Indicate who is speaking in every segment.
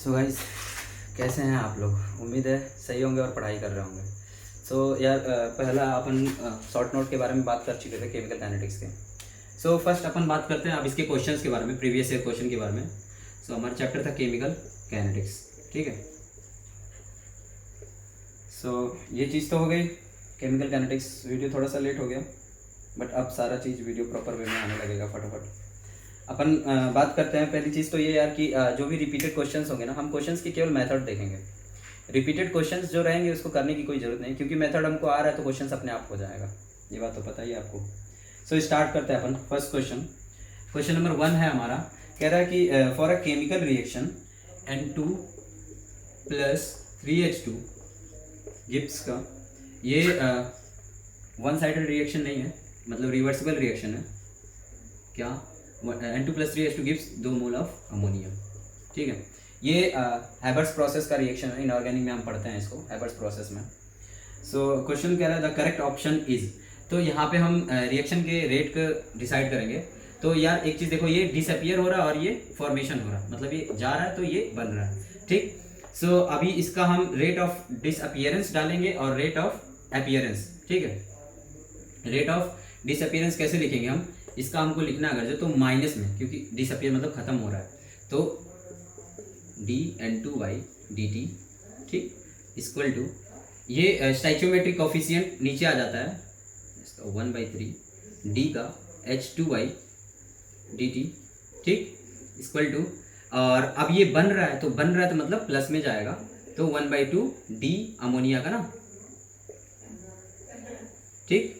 Speaker 1: So guys, कैसे हैं आप लोग? उम्मीद है सही होंगे और पढ़ाई कर रहे होंगे। सो यार, पहला अपन शॉर्ट नोट के बारे में बात कर चुके थे, केमिकल काइनेटिक्स के। सो फर्स्ट अपन बात करते हैं अब इसके क्वेश्चंस के बारे में, प्रीवियस ईयर क्वेश्चन के बारे में। सो हमारा चैप्टर था केमिकल काइनेटिक्स, ठीक है। सो ये चीज़ तो हो गई, केमिकल काइनेटिक्स। वीडियो थोड़ा सा लेट हो गया, बट अब सारा चीज़ वीडियो प्रॉपर वे में आने लगेगा फटाफट। अपन बात करते हैं। पहली चीज़ तो ये यार कि जो भी रिपीटेड क्वेश्चंस होंगे ना, हम क्वेश्चंस के केवल मेथड देखेंगे। रिपीटेड क्वेश्चंस जो रहेंगे उसको करने की कोई ज़रूरत नहीं, क्योंकि मेथड हमको आ रहा है तो क्वेश्चंस अपने आप हो जाएगा। ये बात तो पता ही है आपको। सो स्टार्ट करते हैं अपन। फर्स्ट क्वेश्चन नंबर 1 है हमारा। कह रहा है कि for a chemical reaction N2 + 3H2 Gibbs का, ये वन साइडेड रिएक्शन नहीं है, मतलब रिवर्सिबल रिएक्शन है। क्या? N2 + 3H2 gives 2 mole of ammonia, ठीक है। ये हैबर्स प्रोसेस का रिएक्शन है, इनऑर्गेनिक में हम पढ़ते हैं इसको, हैबर्स प्रोसेस में। सो क्वेश्चन कह रहा है द करेक्ट ऑप्शन इज। तो यहाँ पे हम रिएक्शन के रेट को डिसाइड करेंगे। तो यार एक चीज़ देखो, ये डिसअपियर हो रहा है और ये फॉर्मेशन हो रहा है, मतलब ये जा रहा है तो ये बन रहा है, ठीक। सो अभी इसका हम रेट ऑफ डिसअपियरेंस डालेंगे और रेट ऑफ अपीयरेंस, ठीक है। रेट ऑफ डिसअपियरेंस कैसे लिखेंगे हम? इसका हमको लिखना अगर जो तो माइनस में, क्योंकि डिसअपियर मतलब खत्म हो रहा है, तो dN2/dt, ठीक, इक्वल टू ये स्टाइचियोमेट्रिक कोफिशिएंट नीचे आ जाता है, इसका 1/3 d का H2/dt, ठीक, इक्वल टू, और अब ये बन रहा है तो मतलब प्लस में जाएगा, तो 1/2 d अमोनिया का ना, ठीक।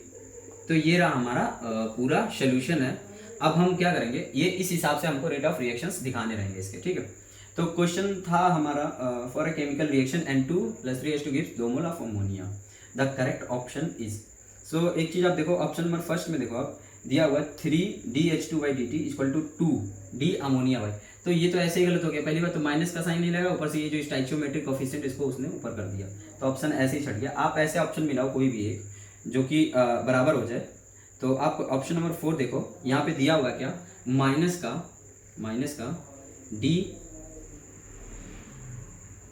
Speaker 1: तो ये रहा हमारा पूरा सोल्यूशन है। अब हम क्या करेंगे, ये इस हिसाब से हमको रेट ऑफ रिएक्शंस दिखाने रहेंगे इसके, ठीक है। तो क्वेश्चन था हमारा for a chemical reaction N2 + 3H2 gives 2 mole of ammonia, the correct option is. So एक चीज़ आप देखो, ऑप्शन नंबर फर्स्ट में देखो, आप दिया हुआ 3dH2/dt = 2d अमोनिया बाई। तो ये तो ऐसे ही गलत हो गया। पहली बात तो माइनस का साइन नहीं लगा, ऊपर से ये जो स्टाइचियोमेट्रिक कोफिशिएंट इसको उसने ऊपर कर दिया, तो ऑप्शन ऐसे ही छट गया। आप ऐसे ऑप्शन मिलाओ कोई भी एक जो कि बराबर हो जाए। तो आप ऑप्शन नंबर 4 देखो, यहाँ पे दिया हुआ क्या, माइनस का d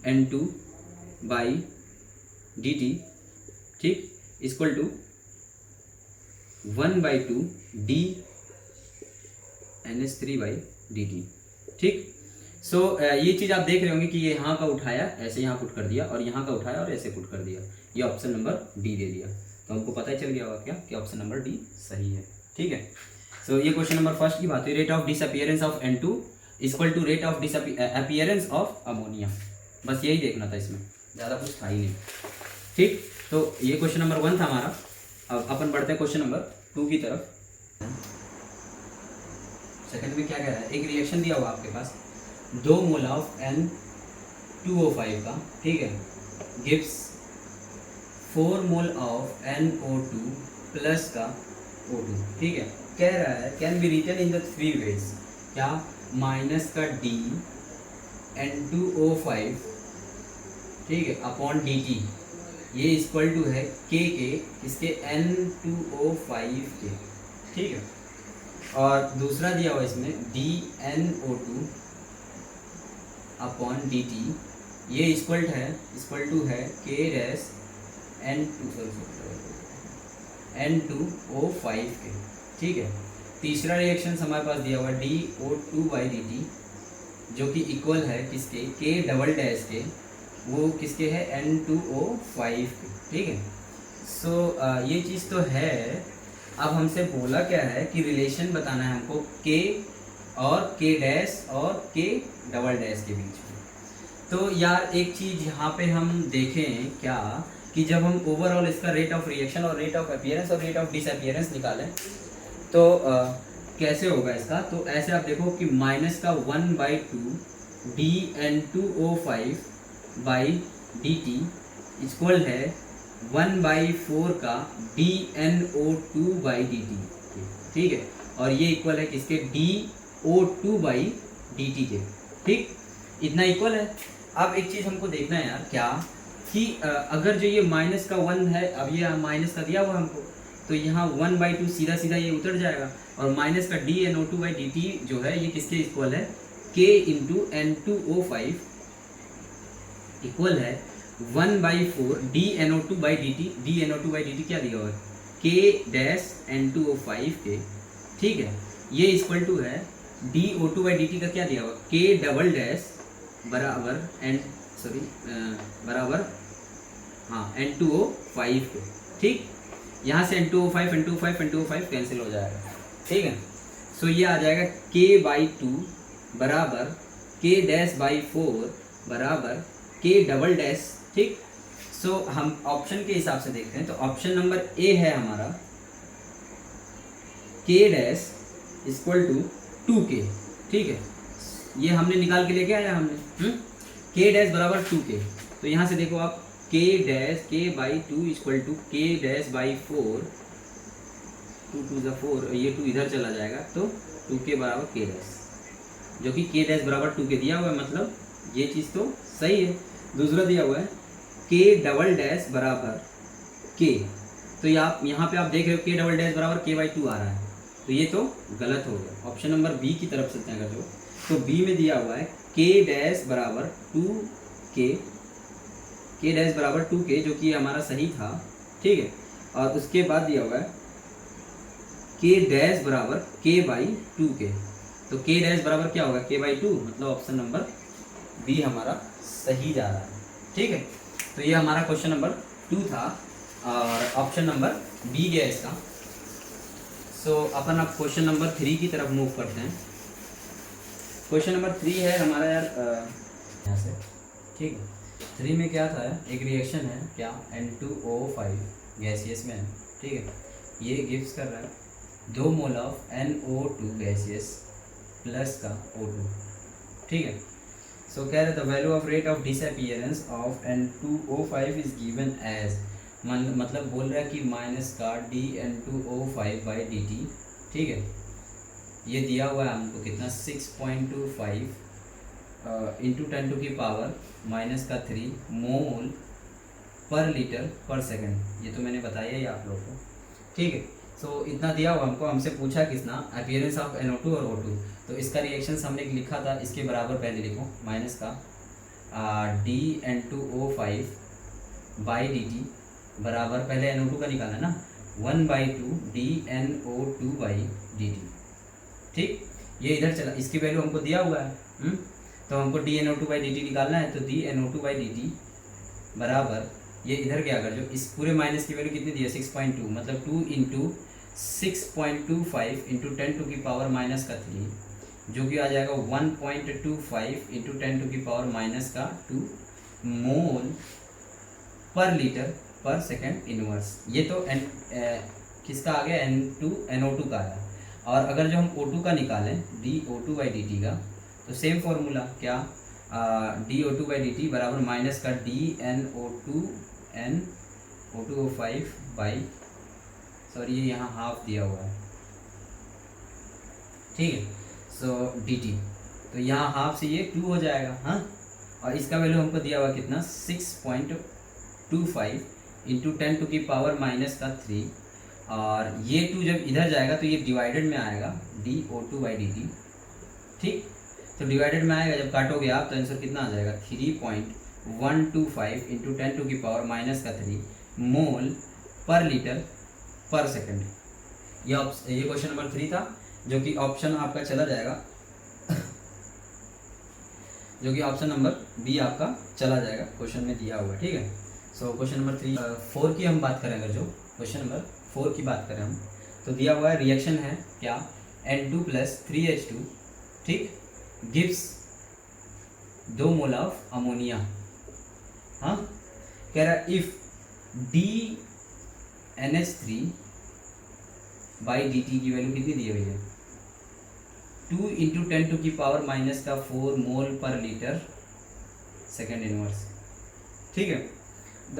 Speaker 1: N2/dt, ठीक, इक्वल टू 1/2 d NH3/dt, ठीक। सो ये चीज़ आप देख रहे होंगे कि ये यहाँ का उठाया, ऐसे यहाँ पुट कर दिया, और यहाँ का उठाया और ऐसे पुट कर दिया, ये ऑप्शन नंबर डी दे दिया। तो हमको पता ही चल गया होगा क्या कि ऑप्शन नंबर डी सही है, ठीक है। सो ये क्वेश्चन नंबर फर्स्ट की बात है। Rate of disappearance of N2 equal to rate of appearance of ammonia, बस यही देखना था, इसमें ज़्यादा कुछ था ही नहीं, ठीक। तो ये क्वेश्चन नंबर 1 था हमारा। अब अपन बढ़ते हैं क्वेश्चन नंबर 2 की तरफ। सेकंड में क्या कह रहा है, एक रिएक्शन दिया हुआ आपके पास, 2 मोल ऑफ N2O5 का, ठीक है, gives 4 mole of NO2 plus का O2, ठीक है। कह रहा है can be written in the 3 ways. क्या? माइनस का d N2O5, ठीक है, अपॉन dt, ये इक्वल टू है k के, इसके N2O5 के, ठीक है। और दूसरा दिया हुआ इसमें dNO2 अपॉन dt, ये इक्वल टू है k डैश N2O5 के, ठीक है। तीसरा रिएक्शन हमारे पास दिया हुआ dO2/dt, जो कि इक्वल है किसके, k डबल डैश के, वो किसके है, N2O5 के, ठीक है। सो ये चीज़ तो है। अब हमसे बोला क्या है कि रिलेशन बताना है हमको k और k डैश और k डबल डैश के बीच में। तो यार एक चीज़ यहाँ पे हम देखें क्या, कि जब हम ओवरऑल इसका रेट ऑफ रिएक्शन और रेट ऑफ अपीयरेंस और रेट ऑफ डिसअपियरेंस निकालें तो कैसे होगा इसका। तो ऐसे आप देखो कि माइनस का 1/2 dN2O5/dt इक्वल है 1/4 का dNO2/dt, ठीक है। और ये इक्वल है किसके, dO2/dt के, ठीक, इतना इक्वल है। अब एक चीज़ हमको देखना है यार, क्या कि अगर जो ये माइनस का 1 है, अब ये माइनस का दिया हुआ हमको, तो यहाँ 1/2 सीधा सीधा ये उतर जाएगा, और माइनस का dNO2/dt जो है ये किसके इक्वल है, K × N2O5 इक्वल है 1/4 DNO2/dt। DNO2/dt क्या दिया हुआ है, K-N2O5 के, ठीक है। ये इक्वल टू है DO2/dt का क्या दिया हुआ, K डबल डैश बराबर बराबर हाँ N2O5 के, ठीक। यहाँ से N2O5 कैंसिल हो जाएगा, ठीक है। सो ये आ जाएगा K/2 बराबर K-4 बराबर K डबल डैश, ठीक। सो हम ऑप्शन के हिसाब से देखते हैं, तो ऑप्शन नंबर ए है हमारा K dash equal to 2K, ठीक है। ये हमने निकाल के लेके आया हमने, K डैश बराबर 2K। तो यहाँ से देखो आप K dash K/2 equal to K-4, 2 2 ज़ा 4, ये 2 इधर चला जाएगा, तो 2K बराबर K डैश, जो कि K डैश बराबर 2K दिया हुआ है, मतलब ये चीज़ तो सही है। दूसरा दिया हुआ है K डबल डैश बराबर K, तो यहाँ पे आप देख रहे हो K डबल डैश बराबर K/2 आ रहा है, तो ये तो गलत हो गया। ऑप्शन नंबर बी की तरफ चलते हैं अगर जो, तो बी में दिया हुआ है K डैश बराबर 2K, K डैश बराबर 2K, जो कि हमारा सही था, ठीक है। और उसके बाद दिया हुआ है K डैश बराबर K/2K, तो K डैश बराबर क्या होगा, K/2, मतलब ऑप्शन नंबर बी हमारा सही जा रहा है, ठीक है। तो ये हमारा क्वेश्चन नंबर 2 था और ऑप्शन नंबर बी गया इसका। सो अपन अब क्वेश्चन नंबर 3 की तरफ मूव करते हैं। क्वेश्चन नंबर 3 है हमारा यार यहाँ से, ठीक है। 3 में क्या था, एक रिएक्शन है क्या, N2O5 गैसियस में है, ठीक है। ये गिव्स कर रहा है 2 mole of NO2 gaseous plus का O2, ठीक है। सो कह रहे the value of rate of disappearance of N2O5 is given as, मतलब बोल रहा है कि माइनस का dN2O5/dt, ठीक है। ये दिया हुआ है हमको कितना, 6.25 इंटू 10⁻³ मोल पर लीटर पर सेकंड। ये तो मैंने बताया ही आप लोगों को, ठीक है। सो इतना दिया हुआ हमको, हमसे पूछा कितना, अपीयरेंस ऑफ NO2 और O2। तो इसका रिएक्शन हमने लिखा था, इसके बराबर पहले लिखो माइनस का dN2O5/dt बराबर, पहले NO2 का निकालना ना, 1/2 dNO2/dt, ठीक। ये इधर चला, इसकी वैल्यू हमको दिया हुआ है, तो हमको dNO2/dt निकालना है, तो dNO2/dt बराबर, ये इधर क्या कर, जो इस पूरे माइनस की वैल्यू कितनी दी है, 6.2, मतलब 2 × 6.25 × 10⁻³ जो कि आ जाएगा 1.25 × 10⁻² मोल पर लीटर पर सेकेंड इनवर्स। ये तो किसका आ गया, NO2 का आया। और अगर जो हम O2 का निकालें, dO2/dt का, तो सेम फॉर्मूला क्या, dO2/dt बराबर माइनस का dNO2O5 बाई, सॉरी ये यहाँ हाफ दिया हुआ है, ठीक है। सो dt, तो यहाँ हाफ से ये 2 हो जाएगा, हाँ। और इसका वैल्यू हमको दिया हुआ कितना, 6.25 इंटू 10⁻³ और ये 2 जब इधर जाएगा तो ये डिवाइडेड में आएगा dO2/dt, ठीक। तो डिवाइडेड में आएगा, जब काटोगे आप तो आंसर कितना आ जाएगा, 3.125 इंटू 10⁻³ मोल पर लीटर पर सेकंड। ये क्वेश्चन नंबर 3 था, जो कि ऑप्शन आपका चला जाएगा जो कि ऑप्शन नंबर बी आपका चला जाएगा, क्वेश्चन में दिया हुआ है, ठीक है। सो क्वेश्चन नंबर 4 की हम बात करें, अगर जो क्वेश्चन नंबर 4 की बात करें हम, तो दिया हुआ है रिएक्शन है क्या, N2 + 3H2, ठीक, गिव्स 2 मोल ऑफ अमोनिया, हाँ। कह रहा है इफ dNH3/dt की वैल्यू कितनी दी हुई है, 2 × 10⁻⁴ मोल पर लीटर सेकेंड इनवर्स, ठीक है। द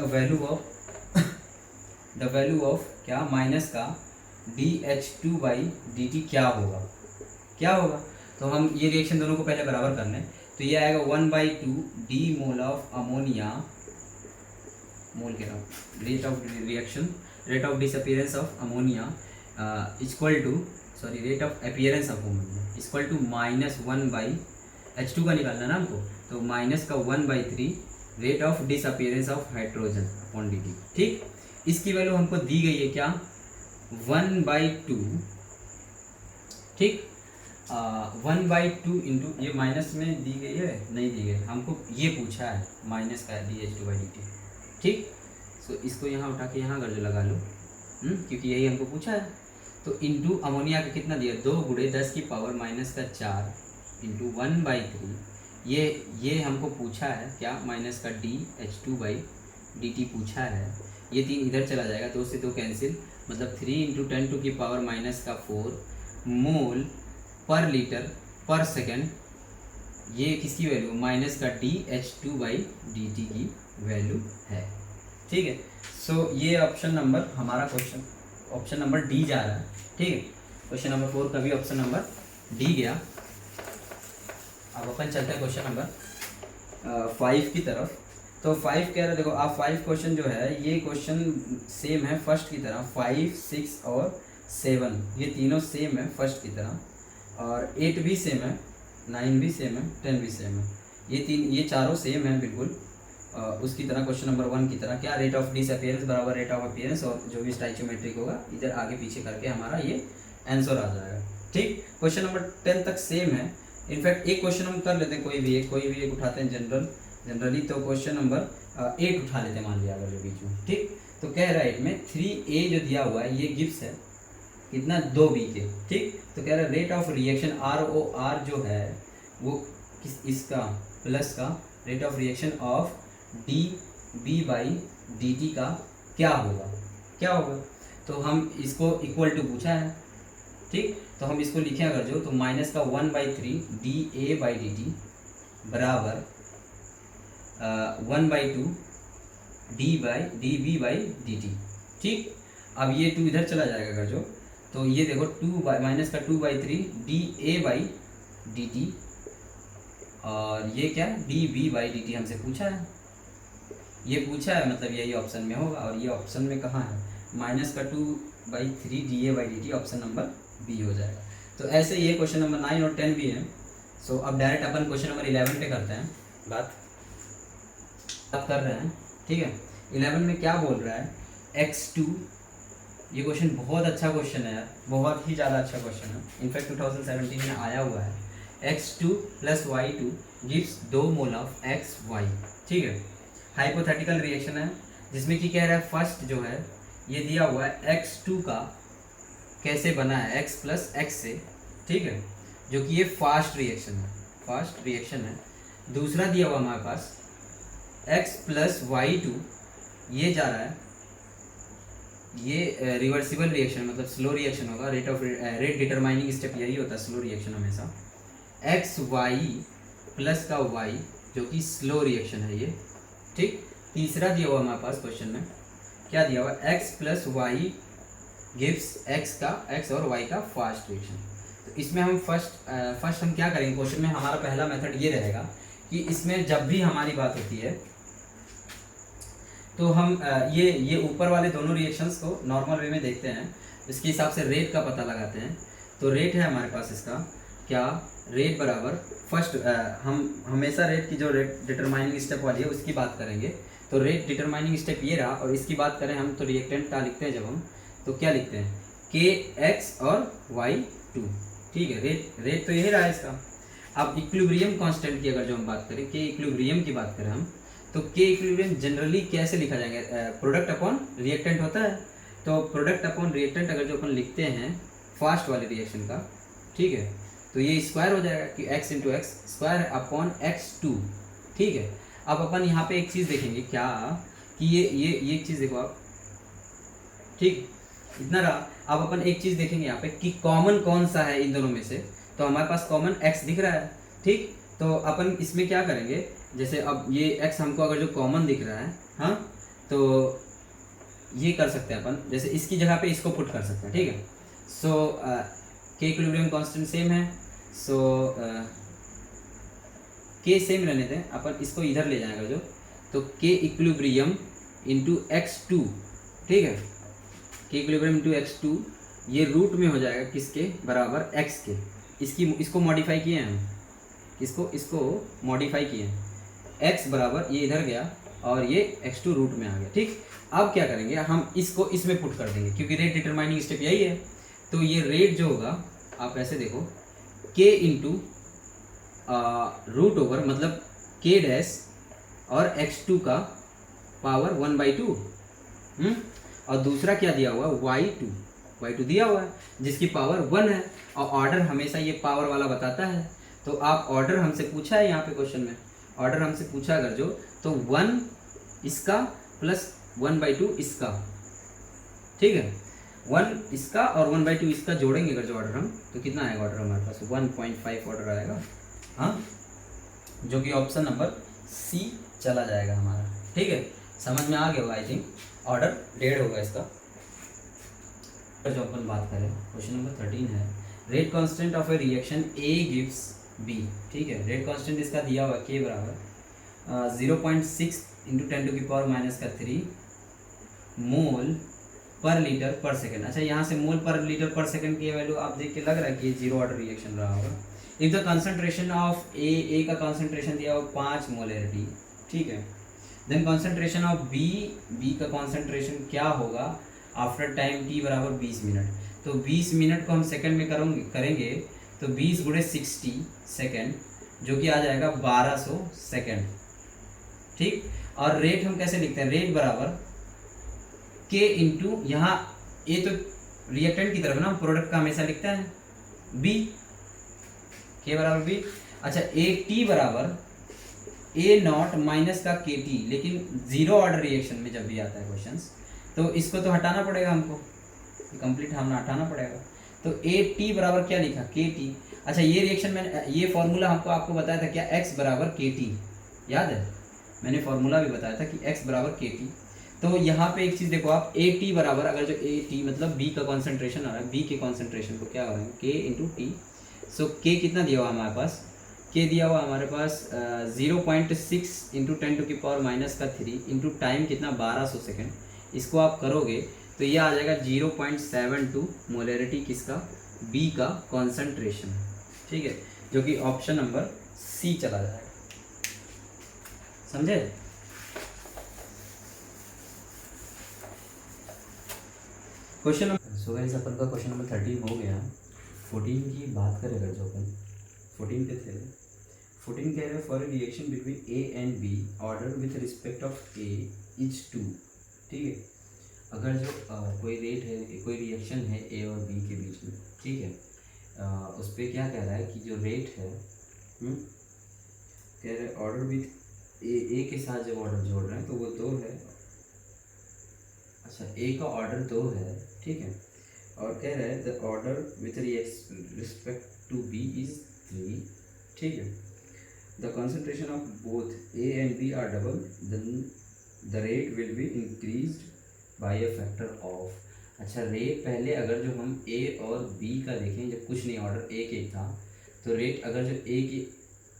Speaker 1: वैल्यू ऑफ क्या, माइनस का dH2/dt क्या होगा, तो हम ये रिएक्शन दोनों को पहले बराबर करना है, तो ये आएगा 1/2 d mole of ammonia, mole के नाम, rate of disappearance of ammonia equal to, sorry rate of appearance of ammonia equal to -1/H2 का निकालना ना हमको, तो माइनस का 1/3 rate of disappearance of hydrogen upon dt। ठीक, इसकी वैल्यू हमको दी गई है क्या, 1/2। ठीक, 1/2 इंटू, ये माइनस में दी गई है, नहीं दी गई, हमको ये पूछा है माइनस का dH2/dt। ठीक, सो इसको यहाँ उठा के यहाँ गर्ज लगा लो, क्योंकि यही हमको पूछा है। तो इंटू अमोनिया का कितना दिया, 2 × 10⁻⁻⁴ इंटू 1/3, ये हमको पूछा है क्या, माइनस का dH2/dt पूछा है। ये 3 इधर चला जाएगा, 2 से 2 कैंसिल, मतलब 3 × 10⁻⁻⁴ मोल पर लीटर पर सेकेंड। ये किसकी वैल्यू, माइनस का dH2/dt की वैल्यू है। ठीक है, सो ये ऑप्शन नंबर हमारा क्वेश्चन, ऑप्शन नंबर डी जा रहा है। ठीक है, क्वेश्चन नंबर 4 का भी ऑप्शन नंबर डी गया। अब अपन चलते हैं क्वेश्चन नंबर 5 की तरफ। तो 5 कह रहा है, देखो आप 5 क्वेश्चन जो है ये क्वेश्चन सेम है फर्स्ट की तरह, 5, 6 और 7 ये तीनों सेम है फर्स्ट की तरह, और 8 भी सेम है, 9 भी सेम है, 10 भी सेम है, ये चारों सेम है बिल्कुल उसकी तरह। क्वेश्चन नंबर 1 की तरह क्या, रेट ऑफ डिसअपियरेंस बराबर रेट ऑफ अपीयरेंस, और जो भी स्टाइचियोमेट्रिक होगा इधर आगे पीछे करके हमारा ये आंसर आ जाएगा। ठीक, क्वेश्चन नंबर 10 तक सेम है। इनफैक्ट एक क्वेश्चन हम कर लेते हैं, कोई भी एक उठाते हैं जनरली। तो क्वेश्चन नंबर 8 उठा लेते हैं, मान लिया अगर जो बीच में। ठीक, तो कह रहा है इसमें 3A जो दिया हुआ है ये गिब्स है कितना, 2B के। ठीक, तो कह रहा है रेट ऑफ रिएक्शन ROR जो है वो इसका प्लस का rate of reaction of dB/dt का क्या होगा। तो हम इसको इक्वल टू पूछा है। ठीक, तो हम इसको लिखें अगर जो, तो माइनस का 1/3 dA/dt बराबर 1/2 dB/dt। ठीक, अब ये 2 इधर चला जाएगा अगर जो, तो ये देखो माइनस का 2/3 dA/dt, और ये क्या dB/dt हमसे पूछा है, ये पूछा है मतलब यही ऑप्शन में होगा, और ये ऑप्शन में कहाँ है, माइनस का 2/3 dA/dt ऑप्शन नंबर बी हो जाएगा। तो ऐसे ये क्वेश्चन नंबर 9 और 10 भी है। सो अब डायरेक्ट अपन क्वेश्चन नंबर 11 पे करते हैं बात कर रहे हैं। ठीक है, 11 में क्या बोल रहा है, x2, ये क्वेश्चन बहुत अच्छा क्वेश्चन है यार, बहुत ही ज़्यादा अच्छा क्वेश्चन है, इनफैक्ट 2017 में आया हुआ है। x2 + y2 gives 2 mole of xy। ठीक है, हाइपोथेटिकल रिएक्शन है जिसमें कि कह रहा है फर्स्ट जो है ये दिया हुआ है x2 का कैसे बना है, x + x से। ठीक है, जो कि ये फास्ट रिएक्शन है। दूसरा दिया हुआ हमारे पास x + y2, ये जा रहा है, ये रिवर्सिबल रिएक्शन मतलब स्लो रिएक्शन होगा। रेट डिटरमाइनिंग स्टेप यही होता है स्लो रिएक्शन हमेशा, xy प्लस का y जो कि स्लो रिएक्शन है ये। ठीक, तीसरा दिया हुआ हमारे पास क्वेश्चन में क्या दिया हुआ, x + y गिव्स x और y का फास्ट रिएक्शन। तो इसमें हम फर्स्ट हम क्या करेंगे, क्वेश्चन में हमारा पहला मेथड ये रहेगा कि इसमें जब भी हमारी बात होती है तो हम ये ऊपर वाले दोनों रिएक्शंस को नॉर्मल वे में देखते हैं, इसके हिसाब से रेट का पता लगाते हैं। तो रेट है हमारे पास इसका क्या, रेट बराबर फर्स्ट हम हमेशा रेट की जो रेट डिटरमाइनिंग स्टेप वाली है उसकी बात करेंगे। तो रेट डिटरमाइनिंग स्टेप ये रहा, और इसकी बात करें हम तो रिएक्टेंट का लिखते हैं जब हम, तो क्या लिखते हैं, kx और y2। ठीक है, रेट तो यही रहा है इसका। अब इक्विलिब्रियम कांस्टेंट की अगर जो हम बात करें, के इक्विलिब्रियम की बात करें हम, तो के इक्विलिब्रियम जनरली कैसे लिखा जाएगा, प्रोडक्ट अपॉन रिएक्टेंट होता है। तो प्रोडक्ट अपॉन रिएक्टेंट अगर जो अपन लिखते हैं फास्ट वाले रिएक्शन का, ठीक है, तो ये स्क्वायर हो जाएगा कि x × x square upon x2। ठीक है, अब अपन यहाँ पे एक चीज़ देखेंगे क्या कि ये एक चीज़ देखो आप, ठीक, इतना रहा। अब अपन एक चीज़ देखेंगे यहाँ पे कि कॉमन कौन सा है इन दोनों में से, तो हमारे पास कॉमन x दिख रहा है। ठीक, तो अपन इसमें क्या करेंगे, जैसे अब ये x हमको अगर जो कॉमन दिख रहा है, हाँ, तो ये कर सकते हैं अपन, जैसे इसकी जगह पे इसको पुट कर सकते हैं। ठीक है, सो के इक्विलिब्रियम कांस्टेंट सेम है, सो के सेम रहने दें, अपन इसको इधर ले जाएंगे जो, तो के इक्विलिब्रियम इंटू x2। ठीक है, के इक्विलिब्रियम इंटू x2 ये रूट में हो जाएगा किसके बराबर, x के। इसको मॉडिफाई किए हैं हम, इसको मॉडिफाई किए हैं, x बराबर ये इधर गया और ये x2 रूट में आ गया। ठीक, अब क्या करेंगे, हम इसको इसमें पुट कर देंगे क्योंकि रेट डिटरमाइनिंग स्टेप यही है। तो ये रेट जो होगा आप ऐसे देखो k इंटू रूट ओवर मतलब k डैश और x2 का पावर 1/2। और दूसरा क्या दिया हुआ है, y2 दिया हुआ है जिसकी पावर 1 है, और ऑर्डर हमेशा ये पावर वाला बताता है। तो आप ऑर्डर हमसे पूछा है यहाँ पे क्वेश्चन में, ऑर्डर हमसे पूछा अगर जो, तो 1 इसका प्लस 1/2 इसका, ठीक है, 1 इसका और 1/2 इसका जोड़ेंगे अगर जो ऑर्डर हम, तो कितना आएगा ऑर्डर हमारे पास, 1.5 ऑर्डर आएगा, हाँ, जो कि ऑप्शन नंबर सी चला जाएगा हमारा। ठीक है, समझ में आ गया होगा आई थिंक, ऑर्डर 1.5 होगा इसका। जो अपन बात करें क्वेश्चन नंबर 13 है, rate constant of a reaction A gives B. ठीक है, रेट कांस्टेंट इसका दिया हुआ के बराबर 0.6 इंटू 10⁻³ मोल पर लीटर पर सेकेंड। अच्छा, यहाँ से मोल पर लीटर पर सेकेंड की वैल्यू आप देख के लग रहा है कि ये जीरो ऑर्डर रिएक्शन रहा होगा। इफ द कंसंट्रेशन ऑफ ए का कंसंट्रेशन दिया हुआ 5 मोलरिटी, ठीक है, देन कंसंट्रेशन ऑफ बी का कंसंट्रेशन क्या होगा आफ्टर टाइम t बराबर 20 मिनट। तो 20 मिनट को हम सेकंड में करेंगे तो 20 गुणे 60 सेकंड, जो कि आ जाएगा 1200 सेकंड। ठीक, और रेट हम कैसे लिखते हैं, रेट बराबर k इंटू, यहाँ ए तो रिएक्टेंट की तरफ ना, प्रोडक्ट का हमेशा लिखता है b, k बराबर b। अच्छा, ए टी बराबर ए नॉट माइनस का के टी, लेकिन जीरो ऑर्डर रिएक्शन में जब भी आता है क्वेश्चंस, तो इसको तो हटाना पड़ेगा हमको, कंप्लीट हमने हटाना पड़ेगा। तो ए टी बराबर क्या लिखा, के टी। अच्छा, ये रिएक्शन मैंने, ये फॉर्मूला हमको आपको बताया था क्या, x बराबर के टी, याद है, मैंने फॉर्मूला भी बताया था कि x बराबर के टी। तो यहाँ पे एक चीज़ देखो आप, ए टी बराबर, अगर जो ए टी मतलब बी का कॉन्सेंट्रेशन आ रहा है, बी के कॉन्सेंट्रेशन को क्या हो रहा है, के इंटू टी। सो के कितना दिया हुआ हमारे पास, के दिया हुआ हमारे पास 0.6 इंटू 10⁻³ इंटू टाइम कितना 1200 सेकेंड। इसको आप करोगे तो ये आ जाएगा 0.72 मोलरिटी किसका, बी का कॉन्सेंट्रेशन। ठीक है, जो कि ऑप्शन नंबर सी चला जाएगा। समझे? क्वेश्चन नंबर, सो गाइस अपन का क्वेश्चन नंबर 13 हो गया। 14 की बात करें अगर जो अपन 14 पे थे, 14 कह रहे हैं for a reaction between A and B order with respect of A is 2। ठीक है, अगर जो कोई रेट है, कोई रिएक्शन है ए और बी के बीच में, ठीक है, उस पर क्या कह रहा है कि जो रेट है, कह रहे ऑर्डर विथ ए के साथ जब ऑर्डर जोड़ रहे हैं तो वो 2 है। अच्छा, ए का ऑर्डर 2 है, ठीक है, और कह रहे हैं the order with respect to B is 3। ठीक है, the concentration of both A and B are double, then the rate will be increased by a factor of. अच्छा, रेट पहले अगर जो हम ए और बी का देखें, जब कुछ नहीं ऑर्डर एक एक था, तो रेट अगर जो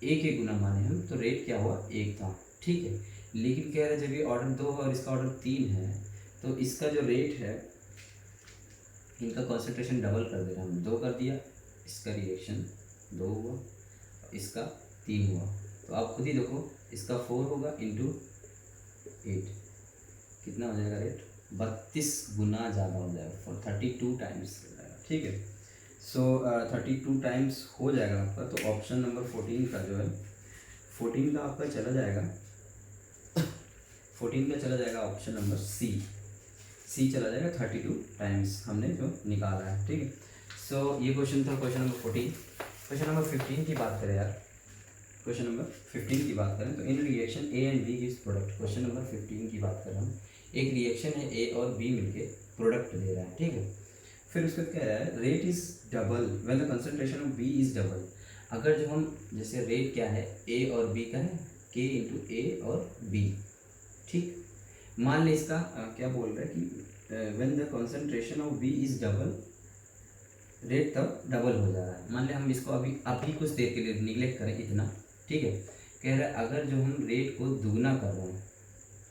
Speaker 1: ए के गुना माने हम, तो रेट क्या हुआ, 1 था। ठीक है, लेकिन कह रहे जब ये ऑर्डर 2 है और इसका ऑर्डर 3 है, तो इसका जो रेट है, इनका कॉन्सेंट्रेशन डबल कर दे रहे हैं हम, 2 कर दिया, इसका रिएक्शन 2 हुआ, इसका 3 हुआ, तो आप खुद ही देखो, इसका 4 होगा इंटू 8, कितना हो जाएगा रेट, 32 गुना ज़्यादा हो जाएगा, फॉर 32 टाइम्स हो जाएगा। ठीक है, सो 32 टाइम्स हो जाएगा आपका। तो ऑप्शन नंबर 14 का जो है, 14 का आपका चला जाएगा 14 का चला जाएगा ऑप्शन नंबर सी चला जाएगा, 32 टाइम्स हमने जो निकाला है। ठीक है, सो ये क्वेश्चन था क्वेश्चन नंबर 14। क्वेश्चन नंबर 15 की बात करें यार, क्वेश्चन नंबर 15 की बात करें तो इन reaction A and B gives product. Question number 15 की बात करें हम, एक रिएक्शन है ए और बी मिलके प्रोडक्ट दे रहा है। ठीक है, फिर उसके बाद कह रहा है rate is double when the concentration of B is double. अगर जो हम, जैसे रेट क्या है, ए और बी का है, के इंटू ए और बी। ठीक, मान ले इसका क्या बोल रहा है कि when the concentration of B is double, rate तब डबल हो जा रहा है। मान ले हम इसको अभी कुछ देर के लिए निगलेक्ट करें इतना। ठीक है, कह रहा है अगर जो हम रेट को दुगना कर रहे हैं,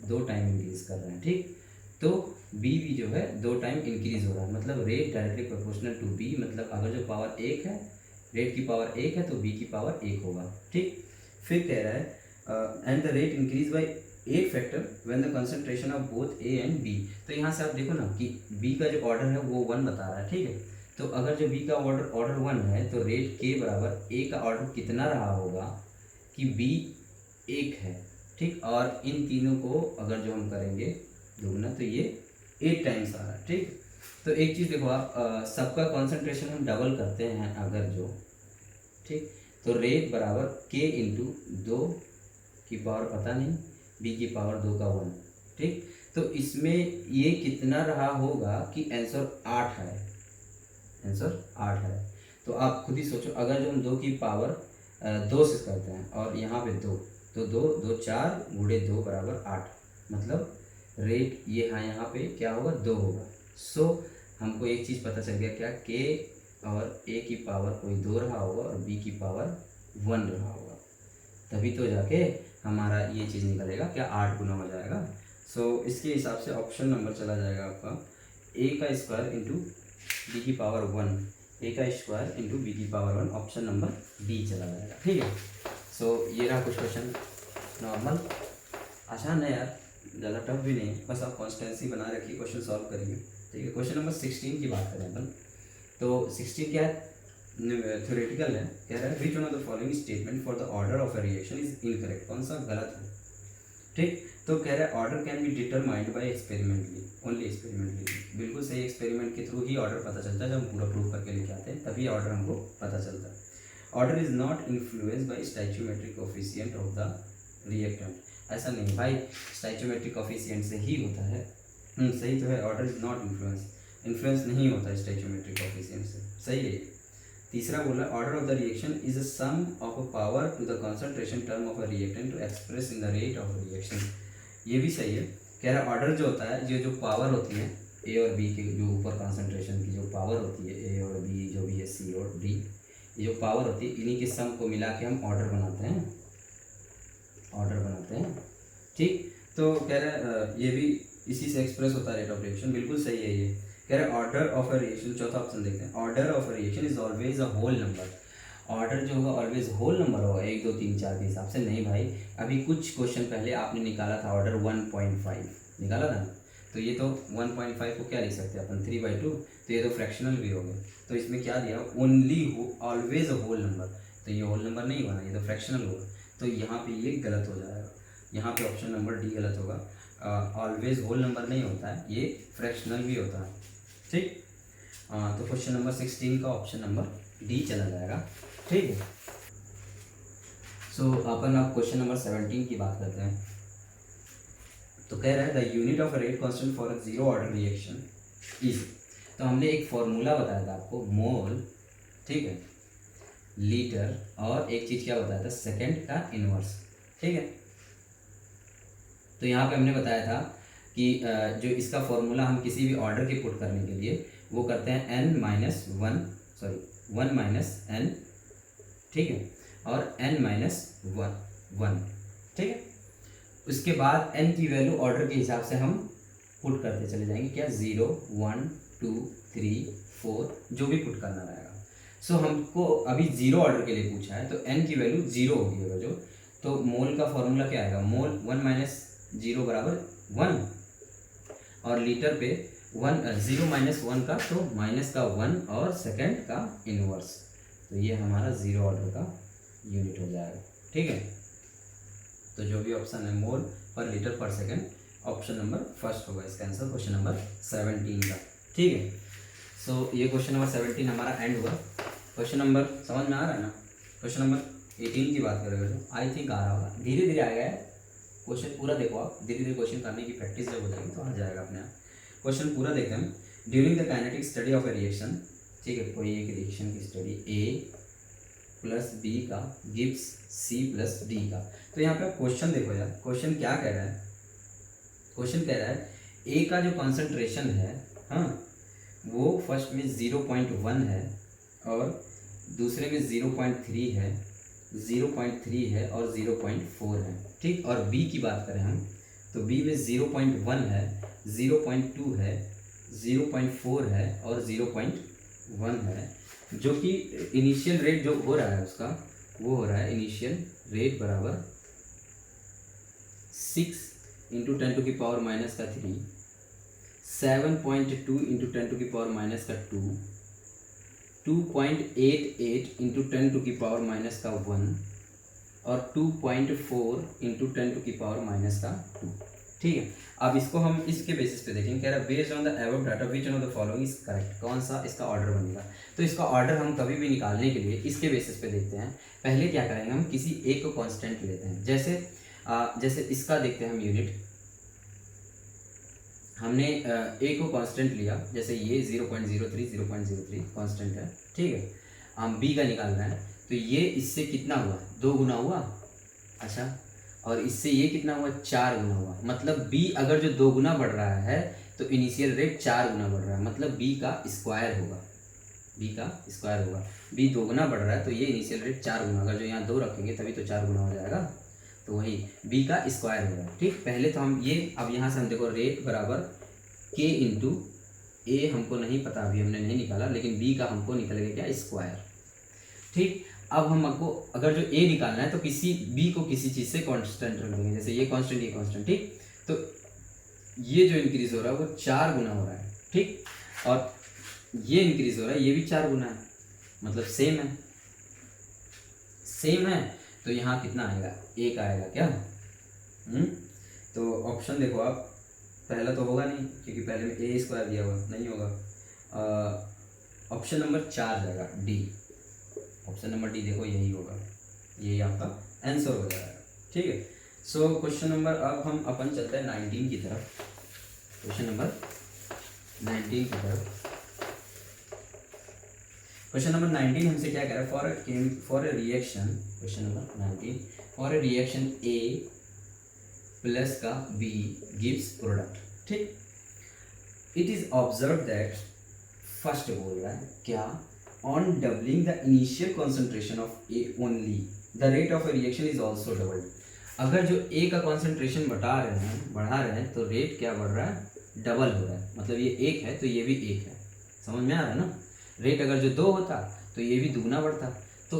Speaker 1: 2 टाइम इंक्रीज कर रहे हैं, ठीक, तो बी भी जो है 2 टाइम इंक्रीज हो रहा है, मतलब rate directly proportional to B. मतलब अगर जो पावर 1 है, रेट की पावर 1 है, तो बी की पावर 1 होगा। ठीक, फिर कह रहा है and the rate increase by 8 factor when the concentration of both A and B. तो यहाँ से आप देखो ना कि बी का जो ऑर्डर है वो 1 बता रहा है, ठीक है। तो अगर जो बी का ऑर्डर 1 है तो रेट के बराबर ए का ऑर्डर कितना रहा होगा कि बी 1 है, ठीक। और इन तीनों को अगर जो हम करेंगे दुगना तो ये 8 टाइम्स आ रहा है, ठीक। तो एक चीज़ देखो आप, सबका कॉन्सेंट्रेशन हम डबल करते हैं अगर जो, ठीक, तो रेट बराबर के इंटू 2 की पावर पता नहीं, बी की पावर 2 का 1, ठीक। तो इसमें ये कितना रहा होगा कि आंसर 8 है, आंसर 8 है। तो आप खुद ही सोचो, अगर जो हम 2 की पावर 2 से करते हैं और यहाँ पे 2, तो 2 2 4 गुणे 2 बराबर 8, मतलब रेट ये हाँ यहाँ पे क्या होगा 2 होगा। सो हमको एक चीज़ पता चल गया, क्या के और ए की पावर कोई 2 रहा होगा और बी की पावर 1 रहा होगा, तभी तो जाके हमारा ये चीज़ निकलेगा, क्या 8 गुना हो जाएगा। सो इसके हिसाब से ऑप्शन नंबर चला जाएगा आपका ए का स्क्वायर इंटू बी की पावर 1, ए का स्क्वायर इंटू बी की पावर 1, ऑप्शन नंबर डी चला जाएगा, ठीक है। सो ये रहा कुछ क्वेश्चन, नॉर्मल आसान है यार, ज़्यादा टफ भी नहीं है, बस आप कॉन्स्टेंसी बना रखिए, क्वेश्चन सॉल्व करेंगे, ठीक है। क्वेश्चन नंबर 16 की बात करें अपन, तो 16 क्या है, थ्योरेटिकल है। कह रहा है which one of the following statement for the order of a reaction is incorrect, कौन सा गलत है, ठीक। तो कह रहा है order can be determined bye experimentally, only experimentally, बिल्कुल सही, एक्सपेरिमेंट के थ्रू ही ऑर्डर पता चलता है, जब हम पूरा प्रूफ करके लेके आते हैं तभी ऑर्डर हमको पता चलता है। Order is not influence by stoichiometric coefficient of the reactant, ऐसा नहीं भाई, स्टैच्यूमेट्रिक कोफिशिएंट से ही होता है, सही तो है, ऑर्डर इज नॉट इन्फ्लुएंस नहीं होता है स्टैच्यूमेट्रिक कोफिशिएंट से, सही है। तीसरा बोला order of the reaction is a sum of a power to the concentration term of a reactant to express in the rate of reaction, ये भी सही है। कह रहा है ऑर्डर जो होता है, ये जो पावर होती है ए और बी के, जो ऊपर कंसंट्रेशन की जो पावर होती है ए और बी जो भी है सी और डी, ये जो पावर होती है इन्हीं के सम को मिला के हम ऑर्डर बनाते हैं, ठीक। तो कह रहा है ये भी इसी से एक्सप्रेस होता है रेट ऑफ रिएक्शन, बिल्कुल सही है ये। कह रहा है ऑर्डर ऑफ अ रिएक्शन, चौथा ऑप्शन देखते हैं, order of a reaction is always a whole number, order जो होगा ऑलवेज होल नंबर होगा 1 2 3 4 के हिसाब से, नहीं भाई। अभी कुछ क्वेश्चन पहले आपने निकाला था ऑर्डर 1.5 निकाला था ना, तो ये तो 1.5 को क्या लिख सकते हैं अपन 3/2, तो ये तो फ्रैक्शनल भी हो गया। तो इसमें क्या दिया, only always a whole number, तो ये होल नंबर नहीं हुआ ना, ये तो फ्रैक्शनल होगा, तो यहाँ पे ये गलत हो जाएगा, यहाँ पे ऑप्शन नंबर डी गलत होगा। ऑलवेज होल नंबर नहीं होता है, ये फ्रैक्शनल भी होता है, ठीक। तो क्वेश्चन नंबर 16 का ऑप्शन नंबर डी चला जाएगा, ठीक है। सो अपन अब क्वेश्चन नंबर 17 की बात करते हैं। तो कह रहा है the unit of rate constant for a zero order reaction is, तो हमने एक फॉर्मूला बताया था आपको, मोल, ठीक है, लीटर, और एक चीज़ क्या बताया था, सेकेंड का इनवर्स, ठीक है। तो यहाँ पे हमने बताया था कि जो इसका फॉर्मूला हम किसी भी ऑर्डर के पुट करने के लिए वो करते हैं n माइनस 1 माइनस n, ठीक है, और n माइनस 1, ठीक है। उसके बाद n की वैल्यू ऑर्डर के हिसाब से हम पुट करते चले जाएंगे, क्या 0 1 2 3 4 जो भी पुट करना रहेगा। सो हमको अभी 0 ऑर्डर के लिए पूछा है, तो n की वैल्यू 0 होगी होगा जो, तो मोल का फॉर्मूला क्या आएगा, मोल 1 माइनस 0 बराबर 1, और लीटर पे 0 माइनस 1 का तो माइनस का 1 और सेकंड का इनवर्स, तो ये हमारा 0 ऑर्डर का यूनिट हो जाएगा, ठीक है। तो जो भी ऑप्शन है मोल पर लीटर पर सेकंड, ऑप्शन नंबर फर्स्ट होगा इसका आंसर क्वेश्चन नंबर 17 का, ठीक है। सो ये क्वेश्चन नंबर 17 हमारा एंड हुआ। क्वेश्चन नंबर समझ में आ रहा है ना, क्वेश्चन नंबर 18 की बात करेंगे तो आई थिंक आ रहा होगा, धीरे धीरे आएगा है क्वेश्चन, पूरा देखो आप, धीरे धीरे क्वेश्चन करने की प्रैक्टिस जब हो जाएगी तो आ जाएगा अपने आप। क्वेश्चन पूरा देखते हैं। During the kinetic study of a reaction, ठीक है, कोई एक रिएक्शन की स्टडी ए प्लस बी का गिव्स सी प्लस डी का। तो यहाँ पे क्वेश्चन देखो यार, क्वेश्चन क्या कह रहा है, क्वेश्चन कह रहा है ए का जो कॉन्सेंट्रेशन है, हाँ, वो फर्स्ट में 0.1 है और दूसरे में 0.3 है, 0.3 है और 0.4 है, ठीक। और बी की बात करें हम, तो बी में 0.1 है, 0.2 है, 0.4 है और 0.1 है, जो कि इनिशियल रेट जो हो रहा है उसका, वो हो रहा है इनिशियल रेट बराबर 6 इंटू 10 टू की पावर माइनस का 3, 7.2 इंटू 10 टू की पावर माइनस का 2, 2.88 इंटू 10 टू की पावर माइनस का 1 और 2.4 इंटू 10 टू की पावर माइनस का 2। ठीक है, अब इसको हम इसके बेसिस पे देखेंगे। कह रहा है based on the above data which one of the following is correct, कौन सा इसका ऑर्डर बनेगा। तो इसका ऑर्डर हम कभी भी निकालने के लिए इसके बेसिस पे देखते हैं। पहले क्या करेंगे, हम किसी एक को कांस्टेंट लेते हैं। जैसे इसका देखते हैं हम यूनिट। हमने ए को कांस्टेंट लिया, जैसे ये 0.03 कांस्टेंट है। ठीक है, हम बी का निकाल रहे हैं, तो ये इससे कितना हुआ, 2 गुना हुआ। अच्छा, और इससे ये कितना हुआ, 4 गुना हुआ। मतलब बी अगर जो 2 गुना बढ़ रहा है तो इनिशियल रेट 4 गुना बढ़ रहा है, मतलब बी का स्क्वायर होगा। बी का स्क्वायर होगा। बी 2 गुना बढ़ रहा है तो ये इनिशियल रेट 4 गुना, अगर जो यहाँ 2 रखेंगे तभी तो 4 गुना हो जाएगा, तो वही बी का स्क्वायर होगा। ठीक, पहले तो हम ये, अब यहाँ से हम देखो रेट बराबर के इंटू ए, हमको नहीं पता, अभी हमने नहीं निकाला, लेकिन बी का हमको निकलेगा क्या, स्क्वायर। ठीक, अब हमको अगर जो ए निकालना है तो किसी बी को किसी चीज़ से कांस्टेंट रख देंगे, जैसे ये कांस्टेंट ये कांस्टेंट। ठीक, तो ये जो इंक्रीज हो रहा है वो 4 गुना हो रहा है। ठीक, और ये इंक्रीज हो रहा है, ये भी 4 गुना है, मतलब सेम है। सेम है तो यहाँ कितना आएगा, 1 आएगा क्या। तो ऑप्शन देखो आप, पहला तो होगा नहीं क्योंकि पहले में ए स्क्वायर दिया हुआ, नहीं होगा। ऑप्शन नंबर 4 जाएगा, डी। ऑप्शन नंबर डी देखो, यही होगा, यही आपका आंसर हो जाएगा। ठीक है, सो क्वेश्चन नंबर, अब हम अपन चलते हैं 19 की तरफ। क्वेश्चन नंबर 19 की तरफ। क्वेश्चन नंबर 19 हमसे क्या कह रहा है, for a reaction, question number 19, for a reaction A plus का बी गिव्स प्रोडक्ट। ठीक, it is observe that, first बोल रहा है क्या, on doubling the initial concentration of A only, the rate of a reaction is also doubled। अगर जो A का concentration बढ़ा रहे हैं तो रेट क्या बढ़ रहा है, डबल हो रहा है। मतलब ये 1 है तो ये भी 1 है, समझ में आ रहा है ना। रेट अगर जो 2 होता तो ये भी दुगुना बढ़ता, तो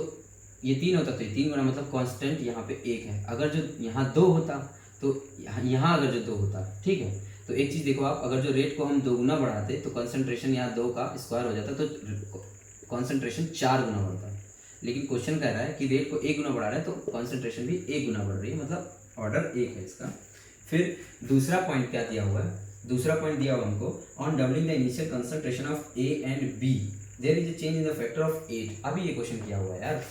Speaker 1: ये 3 होता तो ये 3 गुना, मतलब कांस्टेंट यहाँ पे 1 है। अगर जो यहाँ 2 होता तो यहाँ अगर जो 2 होता, ठीक है। तो एक चीज़ देखो आप, अगर जो रेट को हम 2 गुना बढ़ाते तो कंसंट्रेशन यहाँ 2 का स्क्वायर हो जाता, तो कंसंट्रेशन 4 गुना बढ़ता है। लेकिन क्वेश्चन कह रहा है कि रेट को 1 गुना बढ़ा रहा है तो कंसंट्रेशन भी 1 गुना बढ़ रही है, मतलब ऑर्डर 1 है इसका। फिर दूसरा पॉइंट क्या दिया हुआ है, दूसरा पॉइंट दिया हुआ हमको, on doubling the initial concentration of A and B there is a change in the factor of 8। अभी ये क्वेश्चन किया हुआ है यार,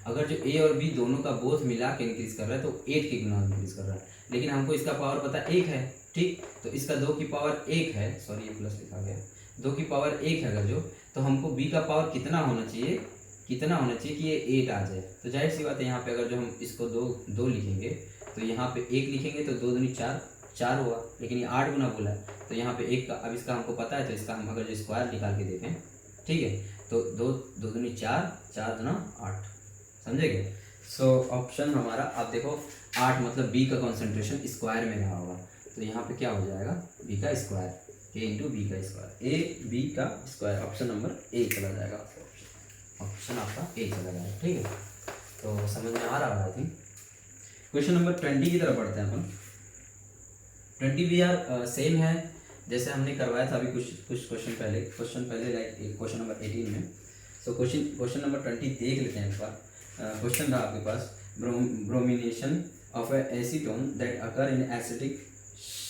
Speaker 1: अगर जो ए और बी दोनों का बोथ मिला के इंक्रीज कर रहा है तो 8 के गुना इंक्रीज कर रहा है, लेकिन हमको इसका पावर पता 1 है। ठीक, तो इसका 2 की पावर 1 है, सॉरी ये प्लस लिखा गया, 2 की पावर 1 है अगर जो, तो हमको b का पावर कितना होना चाहिए, कितना होना चाहिए कि ये 8 आ जाए। तो जाहिर सी बात है, यहाँ पे अगर जो हम इसको 2 लिखेंगे तो यहाँ पे 1 लिखेंगे तो 2 दूनी 4 हुआ, लेकिन ये 8 गुना बोला है तो यहाँ पे 1 का, अब इसका हमको पता है तो इसका हम अगर जो स्क्वायर निकाल के देखें, ठीक है, तो 2 दूनी 4, 4 दूना 8, समझेंगे। सो ऑप्शन हमारा, आप देखो 8 मतलब b का कॉन्सेंट्रेशन स्क्वायर में रहा होगा, तो यहाँ पे क्या हो जाएगा, b का स्क्वायर, a इंटू बी का स्क्वायर, ए बी का स्क्वायर। ऑप्शन नंबर ए चला जाएगा, ऑप्शन आपका ए चला जाएगा। ठीक है, तो समझ में आ रहा है आई थिंक। क्वेश्चन नंबर 20 की तरफ बढ़ते हैं अपन। 20 भी यार सेम है जैसे हमने करवाया था अभी कुछ क्वेश्चन पहले लाइक क्वेश्चन नंबर 18 में। सो क्वेश्चन नंबर 20 देख लेते हैं एक बार। क्वेश्चन था आपके पास, bromination of a acetone that occur in acidic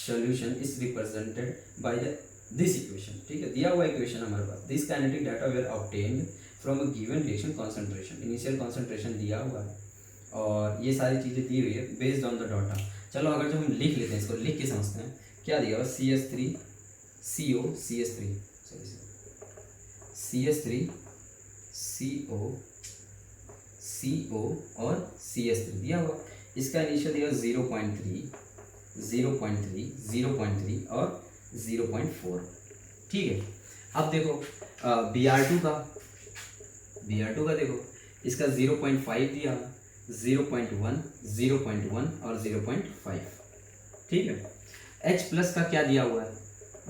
Speaker 1: solution is represented by this equation। ठीक है, दिया हुआ इक्वेशन हमारे पास, this kinetic data were obtained from a given reaction concentration, initial concentration दिया हुआ है और ये सारी चीज़ें दी हुई है बेस्ड ऑन द डाटा। चलो अगर जो हम लिख लेते हैं, इसको लिख के समझते हैं। क्या दिया हुआ, CH3 CO CH3 CH3 CO CO और CH3 दिया हुआ। इसका इनिशियल दिया 0.3 और 0.4। ठीक है, अब देखो Br2 का देखो, इसका 0.5 दिया, 0.1, 0.1 और 0.5। ठीक है, H प्लस का क्या दिया हुआ है,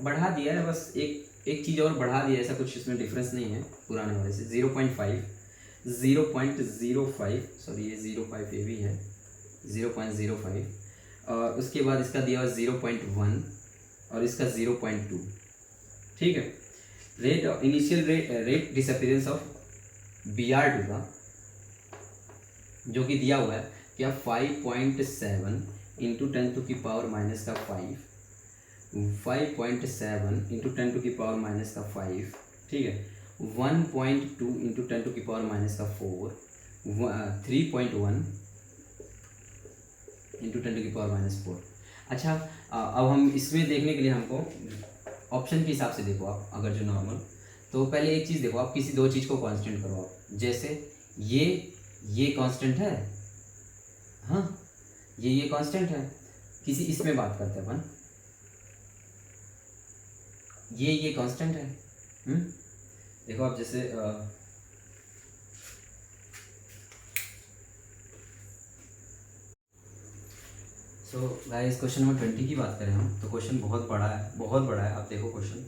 Speaker 1: बढ़ा दिया है, बस एक चीज़ और बढ़ा दिया, ऐसा कुछ इसमें डिफरेंस नहीं है पुराने वाले से। 0.5, 0.05, सॉरी ये 0.5 ये भी है, 0.05 और उसके बाद इसका दिया हुआ 0.1 और इसका 0.2, ठीक है। Rate initial rate disappearance of Br2 का जो कि दिया हुआ है क्या 5.7 इंटू 10 टू की पावर माइनस का 5, 5.7 इंटू 10 टू की पावर माइनस का 5, ठीक है। 1.2 इंटू 10 टू की पावर माइनस का 4, 3.1 इंटू 10 टू की पावर माइनस 4। अच्छा, अब हम इसमें देखने के लिए हमको ऑप्शन के हिसाब से देखो आप, अगर जो नॉर्मल, तो पहले एक चीज़ देखो आप, किसी दो चीज़ को कांस्टेंट करो आप, जैसे ये कांस्टेंट है, हाँ ये कांस्टेंट है, किसी इसमें बात करते हैं अपन, ये कांस्टेंट है, देखो आप जैसे सो गाइस क्वेश्चन नंबर 20 की बात करें हम, तो क्वेश्चन बहुत बड़ा है, बहुत बड़ा है। आप देखो क्वेश्चन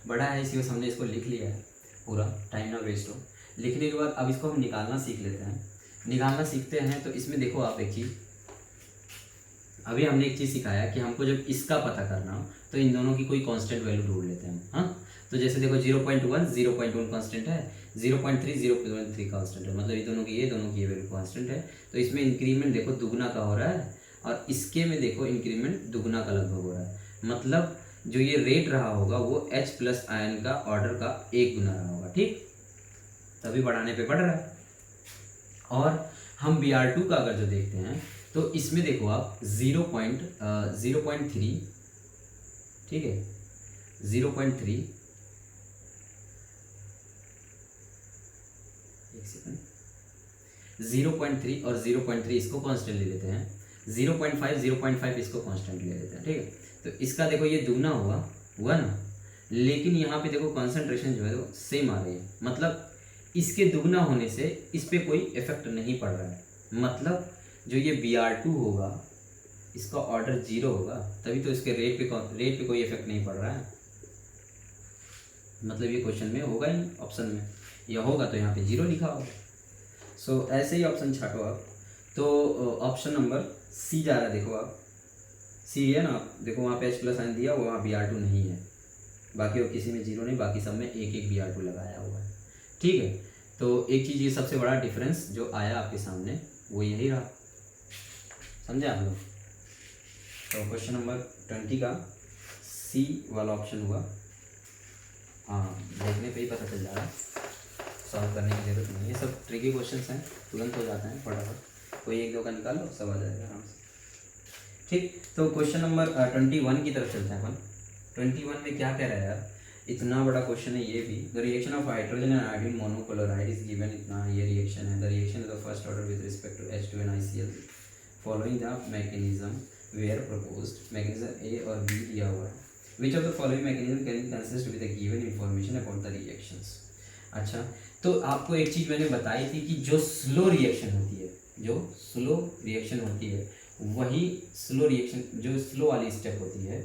Speaker 1: बड़ा है, इसी वजह हमने इसको लिख लिया है, पूरा टाइम ना वेस्ट हो। लिखने के बाद अब इसको हम निकालना सीख लेते हैं। निकालना सीखते हैं तो इसमें देखो आप एक चीज़, अभी हमने एक चीज़ सिखाया कि हमको जब इसका पता करना हो तो इन दोनों की कोई कांस्टेंट वैल्यू ढूंढ लेते हैं हम, हाँ। तो जैसे देखो 0.1 कांस्टेंट है, 0.3 कांस्टेंट है, मतलब ये दोनों की ये वैल्यू कांस्टेंट है। तो इसमें इंक्रीमेंट देखो दुगना का हो रहा है और इसके में देखो इंक्रीमेंट दुगना का लगभग हो रहा है, मतलब जो ये रेट रहा होगा वो H प्लस आयन का ऑर्डर का 1 गुना रहा होगा, ठीक। तभी बढ़ाने पे बढ़ रहा है। और हम Br2 का अगर जो देखते हैं तो इसमें देखो आप 0.3, ठीक है, 0.3, एक सेकंड, 0.3 और 0.3 इसको कांस्टेंट ले लेते हैं, 0.5 इसको कांस्टेंट ले लेते हैं, ठीक है। तो इसका देखो ये दुगना हुआ ना, लेकिन यहाँ पे देखो कंसंट्रेशन जो है वो सेम आ रही है, मतलब इसके दुगना होने से इस पर कोई इफेक्ट नहीं पड़ रहा है, मतलब जो ये Br2 होगा इसका ऑर्डर 0 होगा, तभी तो इसके रेट पे कोई इफेक्ट नहीं पड़ रहा है, मतलब ये क्वेश्चन में होगा ही, ऑप्शन में या होगा तो यहाँ पे 0 लिखा होगा। सो ऐसे ही ऑप्शन छाटो आप, तो ऑप्शन नंबर सी जा रहा है, देखो आप सी है ना, आप देखो वहाँ पे H प्लस आयन दिया, वहाँ Br2 नहीं है, बाकी और किसी में 0 नहीं, बाकी सब में एक Br2 लगाया हुआ है, ठीक है। तो एक चीज़ ये सबसे बड़ा डिफरेंस जो आया आपके सामने वो यही रहा, समझे आप लोग। तो क्वेश्चन नंबर 20 का सी वाला ऑप्शन हुआ, हाँ देखने पे ही पता चल जा रहा है, सॉल्व करने की जरूरत नहीं है, सब ट्रिकी क्वेश्चंस हैं, तुरंत हो जाते हैं फटाफट, कोई एक दो का निकाल लो सब आ जाएगा आराम से, ठीक। तो क्वेश्चन नंबर 21 की तरफ चलते हैं अपन। 21 में क्या कह रहा है यार, इतना बड़ा क्वेश्चन है ये भी। The reaction of hydrogen and iodine monochloride is given, इतना ये रिएक्शन है। The reaction is the first order with respect to H2 and ICl following the mechanism were proposed, mechanism A और बी दिया हुआ है। Which of the following mechanism can consist with the given information about the reactions. अच्छा, तो आपको एक चीज़ मैंने बताई थी कि जो स्लो रिएक्शन होती है, जो स्लो रिएक्शन होती है वही स्लो रिएक्शन, जो स्लो वाली स्टेप होती है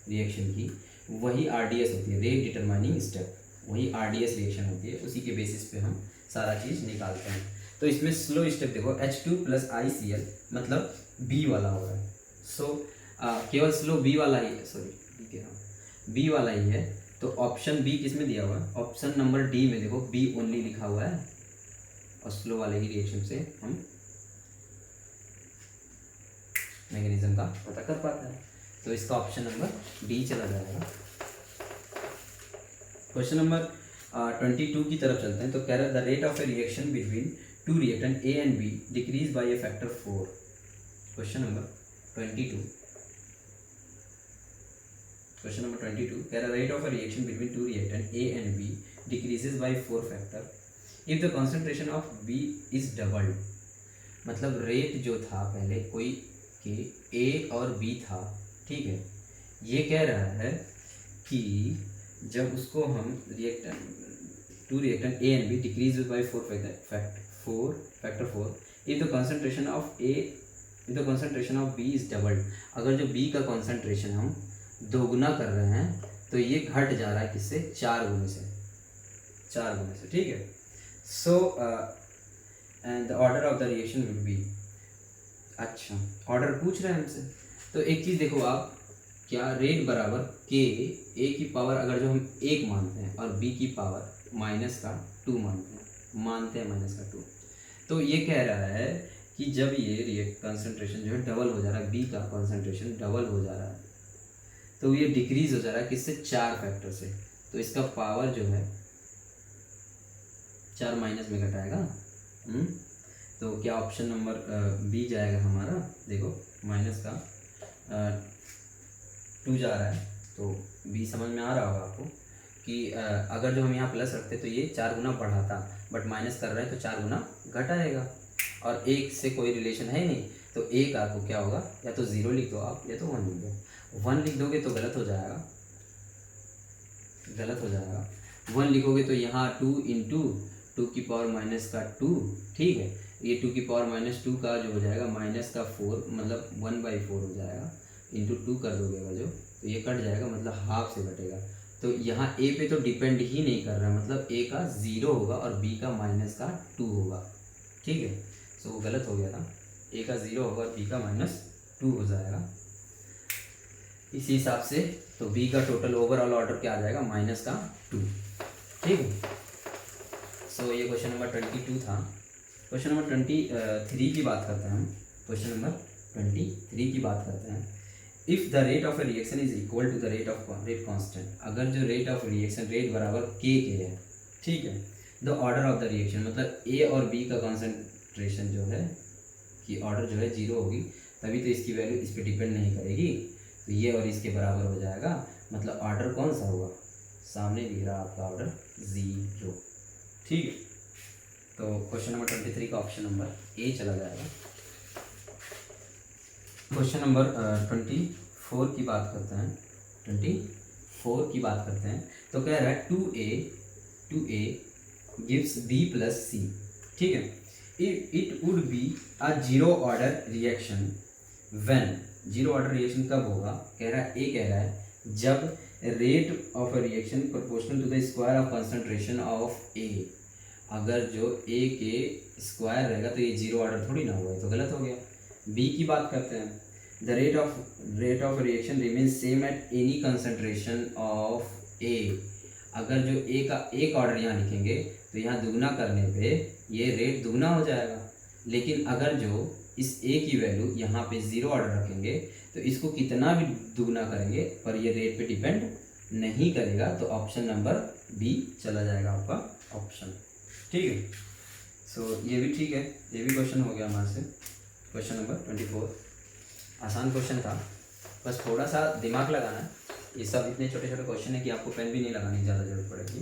Speaker 1: रिएक्शन की, वही RDS होती है, रेट डिटरमाइनिंग स्टेप, वही RDS रिएक्शन होती है, उसी के बेसिस पे हम सारा चीज़ निकालते हैं। तो इसमें स्लो स्टेप देखो H2 प्लस ICl मतलब B वाला हो रहा है, सो केवल स्लो B वाला ही है, सॉरी B कह रहा हूँ, B वाला ही है। तो ऑप्शन बी किस में दिया हुआ है, ऑप्शन नंबर डी में देखो B ओनली लिखा हुआ है, और स्लो वाले ही रिएक्शन से हम मैकेनिज्म का पता कर पाते हैं, तो इसका ऑप्शन नंबर डी चला जाएगा। क्वेश्चन नंबर 22 की तरफ चलते हैं। तो कह रहा है the rate of a reaction between two reactant A and B decrease by a factor 4। Question number 22, question number 22 कह रहा है rate of a reaction between two reactant A and B decreases by 4 factor if the concentration of B is doubled. मतलब rate जो था पहले कोई के ए और बी था, ठीक है, ये कह रहा है कि जब उसको हम two reactant A and B decrease by 4 factor 4 if the concentration of B is doubled. अगर जो बी का कंसंट्रेशन हम दोगुना कर रहे हैं तो ये घट जा रहा है किससे, 4 गुने से, ठीक है। So and the order of the reaction will B, अच्छा ऑर्डर पूछ रहे हैं हमसे, तो एक चीज़ देखो आप, क्या रेट बराबर के, ए की पावर अगर जो हम 1 मानते हैं और बी की पावर माइनस का 2 मानते हैं माइनस का 2, तो ये कह रहा है कि जब ये रिएक्ट कंसंट्रेशन जो है डबल हो जा रहा है, बी का कंसंट्रेशन डबल हो जा रहा है, तो ये डिक्रीज हो जा रहा है किससे, 4 फैक्टर से, तो इसका पावर जो है 4 माइनस में घटाएगा। तो क्या ऑप्शन नंबर बी जाएगा हमारा, देखो माइनस का 2 जा रहा है, तो बी समझ में आ रहा होगा आपको कि अगर जो हम यहाँ प्लस रखते तो ये 4 गुना बढ़ाता, बट माइनस कर रहे हैं तो 4 गुना घटाएगा, और 1 से कोई रिलेशन है ही नहीं, तो 1 आपको क्या होगा, या तो 0 लिख दो आप या तो 1 लिख दो। 1 लिख दोगे तो गलत हो जाएगा, 1 लिखोगे तो यहाँ 2 इंटू 2 की पावर माइनस का 2, ठीक है, ये 2 की पावर माइनस 2 का जो हो जाएगा माइनस का 4, मतलब 1/4 हो जाएगा, इंटू 2 कर दोगे अगर जो, तो ये कट जाएगा, मतलब हाफ से घटेगा। तो यहाँ ए पे तो डिपेंड ही नहीं कर रहा, मतलब ए का 0 होगा और बी का माइनस का 2 होगा, ठीक है। सो वो गलत हो गया था, ए का 0 होगा और बी का -2 हो जाएगा। इसी हिसाब से तो बी का टोटल ओवरऑल ऑर्डर क्या आ जाएगा, -2, ठीक है। सो ये क्वेश्चन नंबर 22 था। क्वेश्चन नंबर 23 की बात करते हैं हम। क्वेश्चन नंबर 23 की बात करते हैं। If the rate of a reaction is equal to the rate constant, अगर जो रेट ऑफ रिएक्शन रेट बराबर के है, ठीक है, the order of the reaction, मतलब ए और बी का कॉन्सेंट्रेशन जो है कि ऑर्डर जो है 0 होगी, तभी तो इसकी वैल्यू इस पर डिपेंड नहीं करेगी, तो ये और इसके बराबर हो जाएगा, मतलब ऑर्डर कौन सा होगा, सामने दिख रहा आपका ऑर्डर 0, ठीक है। तो क्वेश्चन नंबर 23 का ऑप्शन नंबर ए चला जाएगा। क्वेश्चन नंबर 24 की बात करते हैं। 24 की बात करते हैं, तो कह रहा है 2a gives b plus c, ठीक है। It would be a zero order reaction when, zero order reaction कब होगा, कह रहा है, ए कह रहा है जब rate of a reaction proportional to the square of concentration of A, अगर जो ए के स्क्वायर रहेगा तो ये जीरो ऑर्डर थोड़ी ना होगा, तो गलत हो गया। बी की बात करते हैं, the rate of reaction remain same at any concentration of A, अगर जो ए का एक ऑर्डर यहाँ लिखेंगे तो यहाँ दुगना करने पे ये रेट दुगना हो जाएगा, लेकिन अगर जो इस ए की वैल्यू यहाँ पे 0 ऑर्डर रखेंगे तो इसको कितना भी दुगना करेंगे पर ये रेट पे डिपेंड नहीं करेगा, तो ऑप्शन नंबर बी चला जाएगा आपका ऑप्शन, ठीक है। सो ये भी ठीक है, ये भी क्वेश्चन हो गया हमारे से। क्वेश्चन नंबर 24 आसान क्वेश्चन था, बस थोड़ा सा दिमाग लगाना है, ये सब इतने छोटे छोटे क्वेश्चन है कि आपको पेन भी नहीं लगाने की ज़्यादा जरूरत पड़ेगी,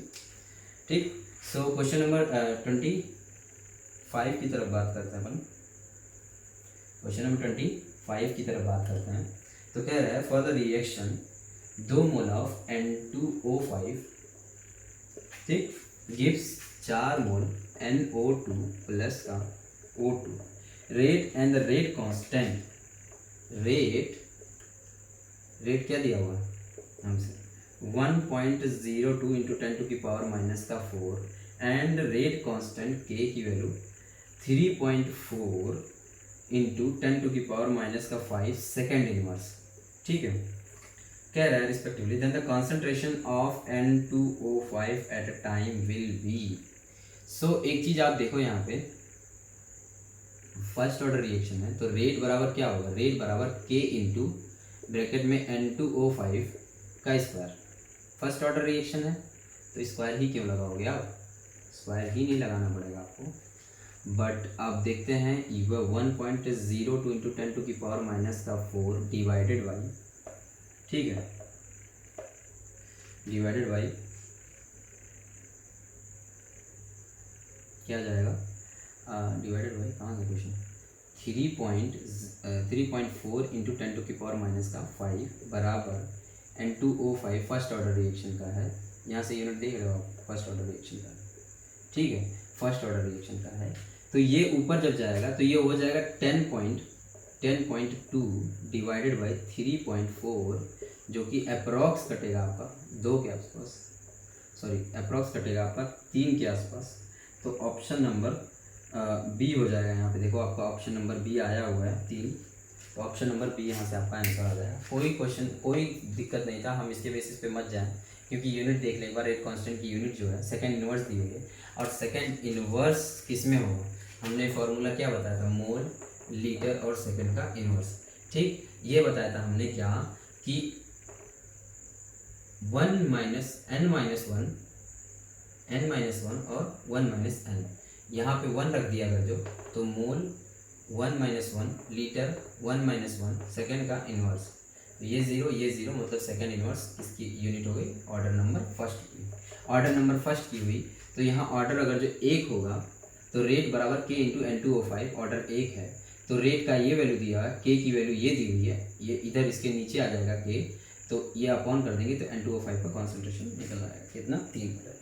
Speaker 1: ठीक। सो क्वेश्चन नंबर 25 की तरफ बात करते हैं अपन। क्वेश्चन नंबर 25 की तरफ बात करते हैं, तो कह रहा है for the reaction 2 mole of N2O5, ठीक, गिव्स 4 मोल NO2 प्लस का O2, rate and the rate constant, rate क्या दिया हुआ है हमसे 1.02 इंटू 10 टू की पावर माइनस का 4, एंड रेट कांस्टेंट के की वैल्यू 3.4 इंटू 10 टू की पावर माइनस का 5 सेकेंड इनवर्स, ठीक है। कह रहा है respectively then the concentration of N2O5 at a time will be. So एक चीज़ आप देखो यहाँ पे, फर्स्ट ऑर्डर रिएक्शन है तो रेट बराबर क्या होगा, रेट बराबर के इंटू ब्रैकेट में N2O5 का स्क्वायर, फर्स्ट ऑर्डर रिएक्शन है तो स्क्वायर ही क्यों लगाओगे आप, स्क्वायर ही नहीं लगाना पड़ेगा आपको, बट आप देखते हैं 1.02 इंटू 10 टू की पावर माइनस का 4 डिवाइडेड बाई, ठीक है, डिवाइडेड बाई क्या जाएगा, डिवाइडेड बाई कहाँ से क्वेश्चन 3.4 इंटू 10 टू की पावर माइनस का 5 बराबर N2O5 फर्स्ट ऑर्डर रिएक्शन का है, यहाँ से यूनिट देख रहे हो आप, फर्स्ट ऑर्डर रिएक्शन का, ठीक है, फर्स्ट ऑर्डर रिएक्शन का है, तो ये ऊपर जब जाएगा तो ये हो जाएगा 10.2 डिवाइडेड बाई 3.4, जो कि अप्रॉक्स कटेगा आपका 2 के आसपास, सॉरी अप्रॉक्स कटेगा आपका 3 के आसपास, तो ऑप्शन नंबर बी हो जाएगा। यहाँ पे देखो आपका ऑप्शन नंबर बी आया हुआ है 3, तो तो ऑप्शन नंबर बी यहाँ से आपका आंसर आ जाएगा। कोई क्वेश्चन, कोई दिक्कत नहीं था, हम इसके बेसिस पे मत जाएं, क्योंकि यूनिट देख लें एक बार। रेट कांस्टेंट की यूनिट जो है सेकंड इनवर्स दी हुई है, और सेकंड इनवर्स किस में होगा, हमने फॉर्मूला क्या बताया था, मोल, लीटर और सेकंड का इनवर्स। ठीक, ये बताया था हमने क्या कि 1 माइनस n माइनस वन और 1 माइनस n, यहाँ पे 1 रख दिया अगर जो, तो मोल 1 minus one, litre 1 minus one, second का इनवर्स, तो ये जीरो मतलब सेकेंड इनवर्स इसकी यूनिट हो गई ऑर्डर नंबर फर्स्ट की। ऑर्डर नंबर फर्स्ट की हुई, तो यहाँ ऑर्डर अगर जो 1 होगा तो रेट बराबर k इंटू N2O5, ऑर्डर 1 है तो रेट का ये वैल्यू दिया है, k की वैल्यू ये दी हुई है, ये इधर इसके नीचे आ जाएगा k, तो ये अपॉन कर देंगे तो N2O5 का कॉन्सेंट्रेशन निकल आएगा कितना, 3 मीटर।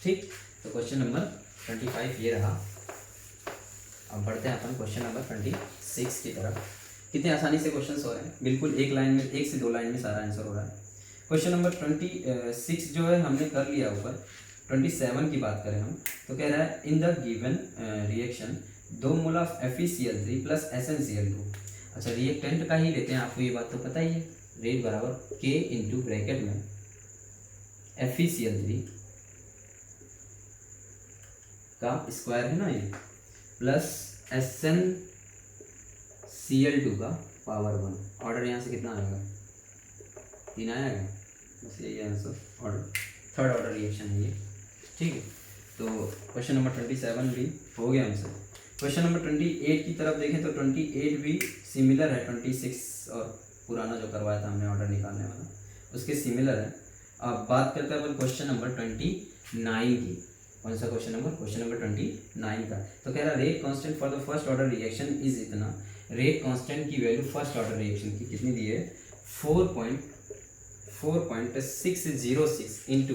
Speaker 1: ठीक, तो क्वेश्चन नंबर 25 ये रहा। अब बढ़ते हैं अपन क्वेश्चन नंबर 26 की तरफ। कितने आसानी से क्वेश्चंस हो रहे हैं, बिल्कुल एक लाइन में, 1 से 2 लाइन में सारा आंसर हो रहा है। क्वेश्चन नंबर 26 जो है हमने कर लिया ऊपर। 27 की बात करें हम, तो कह रहा है in the given reaction 2 mole of FeCl3 plus SnCl2। अच्छा, रिएक्टेंट का ही लेते हैं, आपको ये बात तो पता ही है, रेट बराबर k इंटू ब्रैकेट में FeCl3 का स्क्वायर है ना ये, प्लस SnCl2 का पावर 1। ऑर्डर यहाँ से कितना आएगा, 3 आएगा, बस यही answer, order third order reaction है ये। ठीक है, तो क्वेश्चन नंबर 27 भी हो गया आंसर। क्वेश्चन नंबर 28 की तरफ देखें तो 28 भी सिमिलर है 26, और पुराना जो करवाया था हमने ऑर्डर निकालने वाला, उसके सिमिलर है। अब बात करते हैं अपन क्वेश्चन नंबर 29 की। कौन सा क्वेश्चन नंबर, क्वेश्चन नंबर 29 का। तो कह रहा rate constant for the first order reaction is इतना। रेट कांस्टेंट की वैल्यू फर्स्ट ऑर्डर रिएक्शन की कितनी दी है, 4.606 इंटू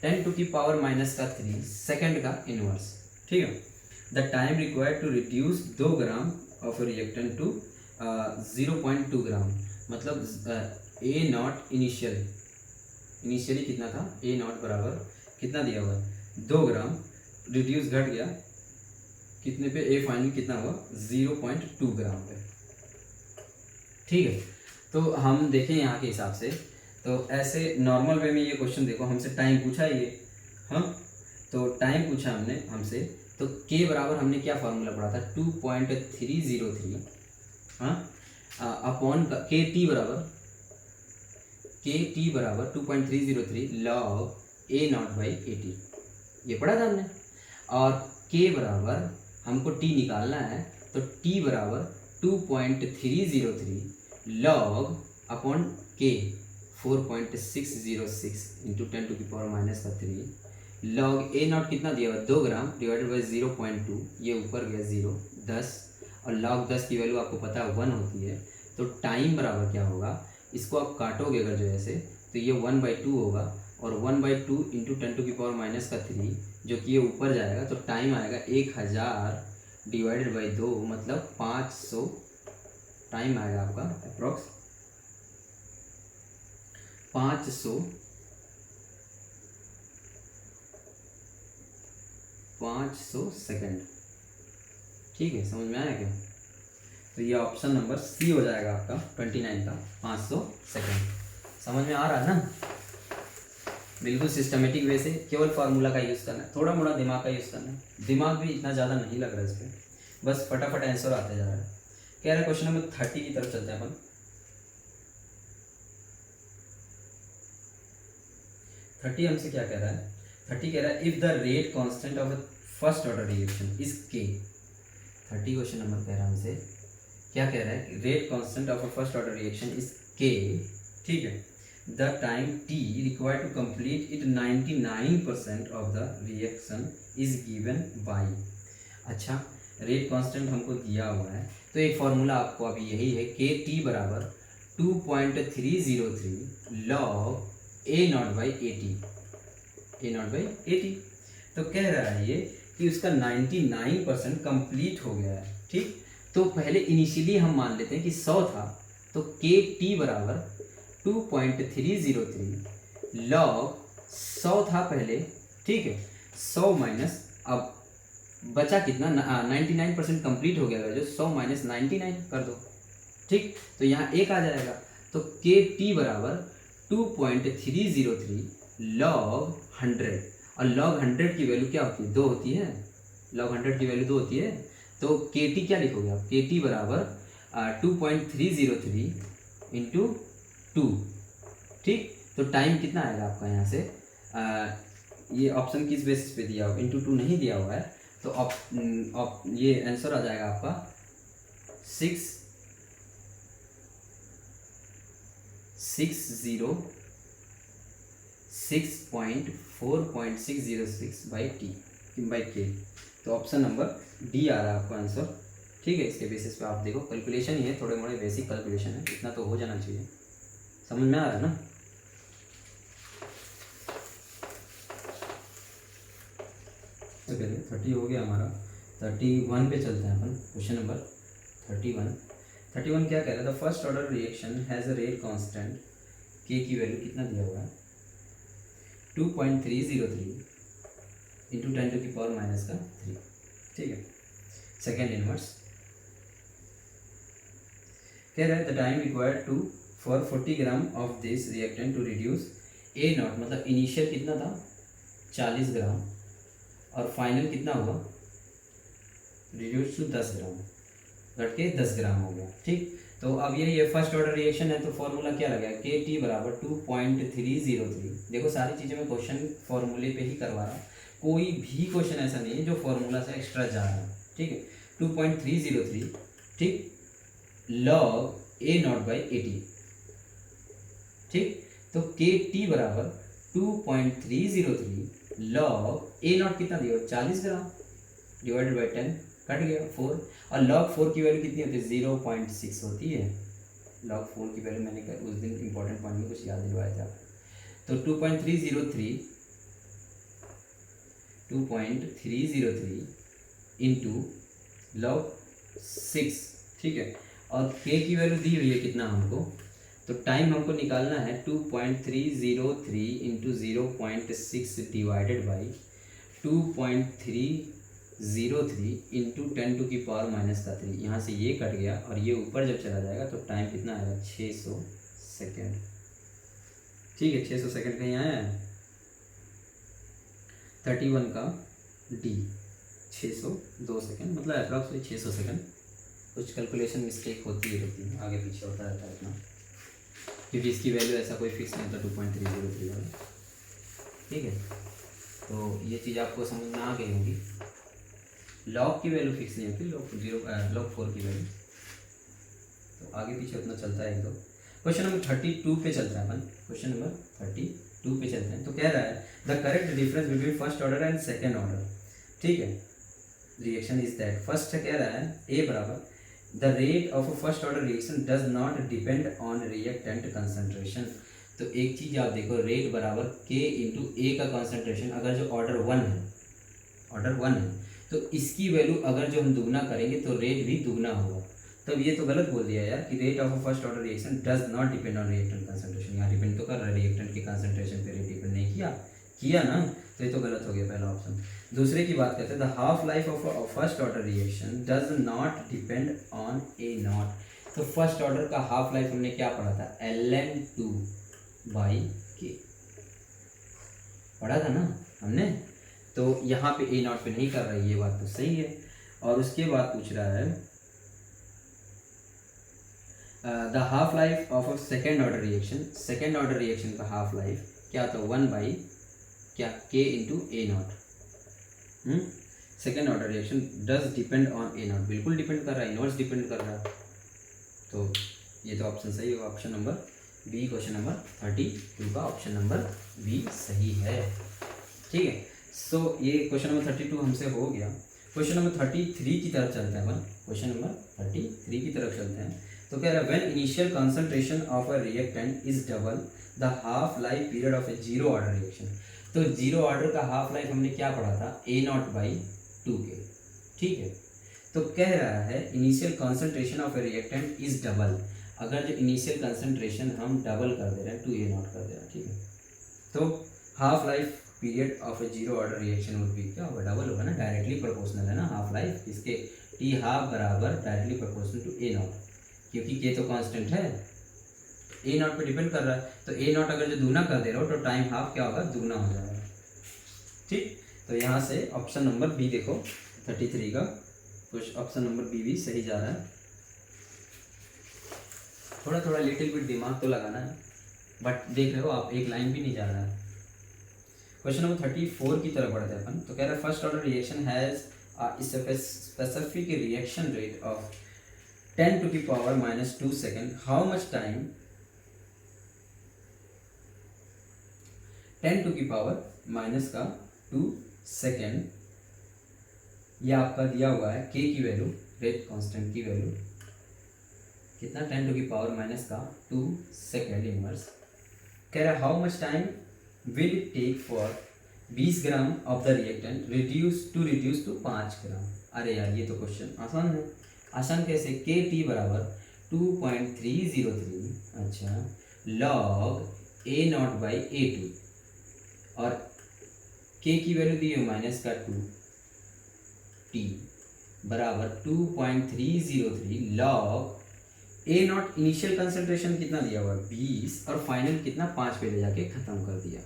Speaker 1: 10 टू की पावर माइनस का 3 सेकेंड का इनवर्स। ठीक है, the time required to reduce 2 gram of reactant to 0.2 gram, मतलब ए नॉट इनिशियली कितना था, ए नॉट बराबर कितना दिया हुआ है 2 ग्राम, रिड्यूस घट गया कितने पे, ए फाइनल कितना हुआ 0.2 ग्राम पे। ठीक है, तो हम देखें यहाँ के हिसाब से, तो ऐसे नॉर्मल वे में ये क्वेश्चन देखो, हमसे टाइम पूछा है ये, हाँ, तो टाइम पूछा हमने हमसे, तो के बराबर हमने क्या फार्मूला पढ़ा था, 2.303, हाँ, अपॉन के टी बराबर 2.303 लॉग ए नॉट बाई 80, ये पढ़ा था हमने। और k बराबर हमको t निकालना है, तो t बराबर 2.303 log upon k 4.606 into 10 to की पावर माइनस का 3 लॉग ए नॉट कितना दिया हुआ 2 ग्राम डिवाइडेड बाई 0.2, ये ऊपर गया 0, 10, और लॉग 10 की वैल्यू आपको पता है 1 होती है, तो टाइम बराबर क्या होगा, इसको आप काटोगे अगर जो ऐसे, तो ये 1/2 होगा, और 1/2 इंटू 10 टू की पावर माइनस का 3 जो कि ये ऊपर जाएगा, तो टाइम आएगा 1000 डिवाइडेड बाई 2, मतलब 500 टाइम आएगा आपका अप्रॉक्स 500 सेकेंड। ठीक है, समझ में आया क्या, तो ये ऑप्शन नंबर सी हो जाएगा आपका 29 का, 500 सेकेंड। समझ में आ रहा है ना, बिल्कुल सिस्टमेटिक वे से, केवल फार्मूला का यूज़ करना है, थोड़ा मोड़ा दिमाग का यूज़ करना है, दिमाग भी इतना ज़्यादा नहीं लग रहा है इस पर, बस फटाफट आंसर आते जा रहा है। कह रहा है क्वेश्चन नंबर 30 की तरफ चलते हैं अपन। 30 हमसे क्या कह रहा है, 30 कह रहा है if the rate constant of first order reaction is के। 30 क्वेश्चन नंबर कह रहा है हमसे, क्या कह रहा है, rate constant of first order reaction is के। ठीक है, the time t required to complete it 99% of the reaction is given by। अच्छा, रेट कांस्टेंट हमको दिया हुआ है, तो एक फॉर्मूला आपको अभी यही है, के टी बराबर 2.303 लॉग ए नॉट बाई 80, तो कह रहा है ये कि उसका 99% कंप्लीट हो गया है। ठीक, तो पहले इनिशियली हम मान लेते हैं कि 100 था, तो के टी बराबर 2.303 लॉग 100 था पहले। ठीक है, 100 माइनस, अब बचा कितना, 99% कंप्लीट हो गया, जो 100 माइनस 99 कर दो, ठीक, तो यहाँ एक आ जाएगा, तो के टी बराबर 2.303 लॉग 100, और लॉग 100 की वैल्यू क्या होती है, 2 होती है, लॉग 100 की वैल्यू 2 होती है, तो के टी क्या लिखोगे आप, के टी बराबर 2.303 इंटू 2, ठीक, तो टाइम कितना आएगा आपका यहाँ से, ये ऑप्शन किस बेसिस पे दिया हुआ, इंटू 2 नहीं दिया हुआ है, तो ये आंसर आ जाएगा आपका 606.4.606 बाई के, तो ऑप्शन नंबर डी आ रहा है आपका आंसर, ठीक है। इसके बेसिस पे आप देखो, कैलकुलेशन ही है, थोड़े मोड़े बेसिक कैलकुलेशन है, इतना तो हो जाना चाहिए, समझ में आ रहा है ना। तो चलिए 30 हो गया हमारा, 31 पे चलते हैं अपन, क्वेश्चन नंबर 31 क्या कह रहा है, the first order reaction has a rate constant, के की वैल्यू कितना दिया हुआ है 2.303 इंटू 10⁻⁻3, ठीक है। सेकेंड इनवर्स कह रहा है the time required to for 40 gram of this reactant to reduce A naught, मतलब इनिशियल कितना था 40 ग्राम और फाइनल कितना हुआ रिड्यूस टू 10 ग्राम, घट के 10 ग्राम हो गया, ठीक। तो अब ये फर्स्ट ऑर्डर रिएक्शन है, तो फॉर्मूला क्या लगा, के टी बराबर 2.303, देखो सारी चीज़ें मैं क्वेश्चन फॉर्मूले पे ही करवा रहा हूँ, कोई भी क्वेश्चन ऐसा नहीं है जो फॉर्मूला से एक्स्ट्रा जा रहा है, ठीक है। 2.303, ठीक, लॉग ए नॉट बाई 80, ठीक, तो के टी बराबर 2.303 लॉग ए नॉट कितना दिया 40 ग्राम डिवाइडेड बाई 10, कट गया 4, और लॉग 4 की वैल्यू कितनी होती है 0.6 होती है, लॉग 4 की वैल्यू मैंने उस दिन इंपॉर्टेंट पॉइंट में कुछ याद दिलवाया था, तो 2.303 इंटू लॉग 6, ठीक है, और के की वैल्यू दी हुई है कितना हमको, तो टाइम हमको निकालना है 2.303 इंटू 0.6 डिवाइडेड बाई 2.303 इंटू 10⁻⁻3, यहाँ से ये कट गया और ये ऊपर जब चला जाएगा तो टाइम कितना आएगा 600 सेकेंड, ठीक है। 600 सेकेंड कहीं आया है, 31 का डी 602 सेकेंड, मतलब अप्रॉक्सिमेट 600 सेकेंड, कुछ कैलकुलेशन मिस्टेक होती है, आगे पीछे होता रहता है इतना, क्योंकि इसकी वैल्यू ऐसा कोई फिक्स नहीं होता 2.303 वाला, ठीक है। तो ये चीज़ आपको समझ में आ गई होगी, लॉग की वैल्यू फिक्स नहीं होती, लॉग 4 की वैल्यू, तो आगे पीछे उतना चलता है एक दो। क्वेश्चन नंबर 32 पे चलता है अपन, क्वेश्चन नंबर 32 पे चलते हैं, तो कह रहा है the correct difference between first order and second order, ठीक है, रिएक्शन इज दैट, फर्स्ट कह रहा है ए बराबर the rate of a first order reaction does not depend on reactant concentration, तो एक चीज़ आप देखो, रेट बराबर के इंटू ए का कंसंट्रेशन, अगर जो ऑर्डर 1 है तो इसकी वैल्यू अगर जो हम दुगना करेंगे तो रेट भी दुगना होगा, तब ये तो गलत बोल दिया यार कि rate of a first order reaction does not depend on reactant concentration, यहाँ डिपेंड तो कर रहा है, रिएक्टेंट के कंसंट्रेशन पे रेट डिपेंड नहीं किया ना, तो ये तो गलत हो गया पहला ऑप्शन। दूसरे की बात करते हैं, the half life of first order reaction does not depend on A not, तो फर्स्ट ऑर्डर का हाफ लाइफ हमने क्या पढ़ा था, ln2/k पढ़ा था ना हमने, तो यहाँ पे ए नॉट पे नहीं कर रहा है, ये बात तो सही है। और उसके बाद पूछ रहा है the half life of a second order reaction का हाफ लाइफ क्या था 1/k into A not, second order reaction does depend on A not, बिल्कुल डिपेंड कर रहा है, इनवर्स डिपेंड कर रहा है, तो ये तो ऑप्शन सही होगा, option number B, question number 32 का ऑप्शन नंबर बी सही है, ठीक है। सो ये क्वेश्चन नंबर 32 हमसे हो गया। क्वेश्चन नंबर 33 की तरफ चलते हैं अपन, क्वेश्चन नंबर 33 की तरफ चलते हैं, तो कह रहा है when initial concentration of a reactant is double the half life period of A zero order reaction, तो जीरो ऑर्डर का हाफ लाइफ हमने क्या पढ़ा था A0/2k, ठीक है। तो कह रहा है initial concentration of a reactant is double, अगर जो इनिशियल कंसंट्रेशन हम डबल कर दे रहे हैं 2A0 कर दे रहे हैं, ठीक है, तो half life period of A zero order reaction would be क्या होगा, डबल होगा ना, डायरेक्टली प्रोपोर्शनल है ना हाफ लाइफ, इसके टी हाफ बराबर डायरेक्टली प्रोपोर्शनल टू A0, क्योंकि के तो कांस्टेंट है, ए नॉट पे डिपेंड कर रहा है, तो ए नॉट अगर जो दूना कर दे रहा हो तो टाइम हाफ क्या होगा, दूना हो जाएगा। ठीक, तो यहाँ से ऑप्शन नंबर बी देखो 33 का, कुछ ऑप्शन नंबर बी भी सही जा रहा है। थोड़ा थोड़ा लिटिल बिट दिमाग तो लगाना है, बट देख रहे हो आप एक लाइन भी नहीं जा रहा है। क्वेश्चन नंबर 34 की तरफ बढ़ते हैं अपन। तो कह रहा है first order reaction has specific reaction rate of 10 to the power minus 2 second. How much time 10 to the power minus का 2 सेकेंड, ये आपका दिया हुआ है k की वैल्यू, रेट कांस्टेंट की वैल्यू कितना, 10 to the power माइनस का 2 सेकेंड इनवर्स। कह रहा है how much time will it take for 20 gram of the reactant reduce to 5 gram. अरे यार ये तो क्वेश्चन आसान है। आसान कैसे, के टी बराबर 2.303, अच्छा, log A naught by A two, और के की वैल्यू दी है माइनस का 2, टी बराबर 2.303 log A not. Initial concentration कितना दिया हुआ 20 और फाइनल कितना 5 पे ले जाके ख़त्म कर दिया,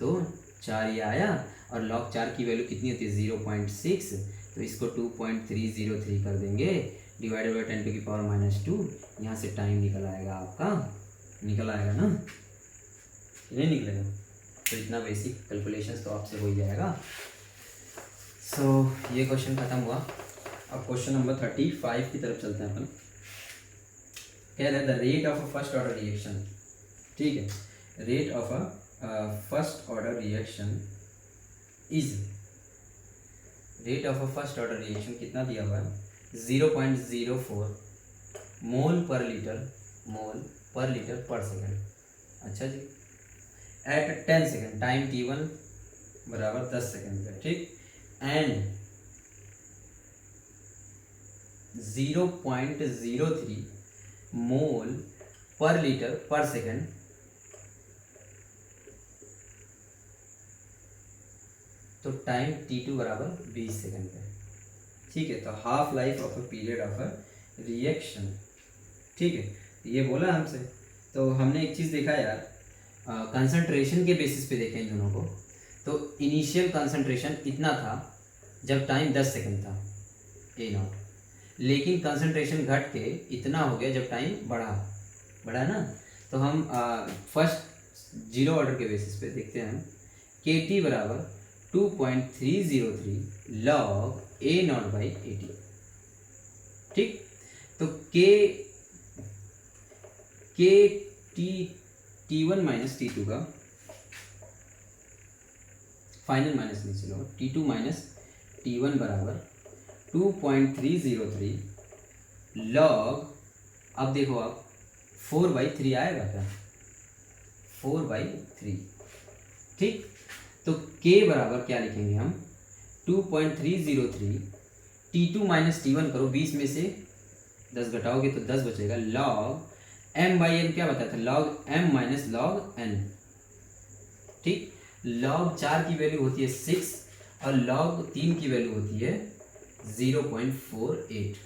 Speaker 1: तो 4 ये आया, और लॉग 4 की वैल्यू कितनी होती है 0.6, तो इसको 2.303 कर देंगे divided by 10 to the power minus 2। यहाँ से टाइम निकल आएगा आपका, निकल आएगा ना, नहीं निकलेगा, तो इतना बेसिक कैलकुलेशंस तो आपसे हो ही जाएगा। सो ये क्वेश्चन खत्म हुआ। अब क्वेश्चन नंबर 35 की तरफ चलते हैं अपन। कह रहे हैं the rate of a first order reaction, ठीक है, rate of a first order reaction is, rate of a first order reaction कितना दिया हुआ है 0.04 मोल पर लीटर, मोल पर लीटर पर सेकेंड। अच्छा जी, एट 10 सेकेंड, टाइम t1 बराबर 10 सेकेंड पे, ठीक, एंड 0.03 मोल पर लीटर पर सेकेंड, तो टाइम t2 बराबर 20 सेकेंड पे, ठीक है। तो half life of a period of a reaction, ठीक है, ये बोला हमसे। तो हमने एक चीज़ देखा यार, कंसंट्रेशन के बेसिस पे देखें इन दोनों को, तो इनिशियल कंसंट्रेशन इतना था जब टाइम 10 सेकंड था ए नॉट, लेकिन कंसंट्रेशन घट के इतना हो गया जब टाइम बढ़ा ना। तो हम फर्स्ट जीरो ऑर्डर के बेसिस पे देखते हैं, के टी बराबर 2.303 log A naught by A T, ठीक। तो के टी1 माइनस टी2 का फाइनल माइनस नीचे लो, टी2 माइनस टी1 बराबर 2.303 लॉग, अब देखो आप 4/3 आएगा क्या, 4/3, ठीक। तो k बराबर क्या लिखेंगे हम 2.303, t2 माइनस टी1 करो, 20 में से 10 घटाओगे तो 10 बचेगा, लॉग m/n क्या बताया था, log m minus log n, ठीक। लॉग 4 की वैल्यू होती है 6 और लॉग 3 की वैल्यू होती है 0.48,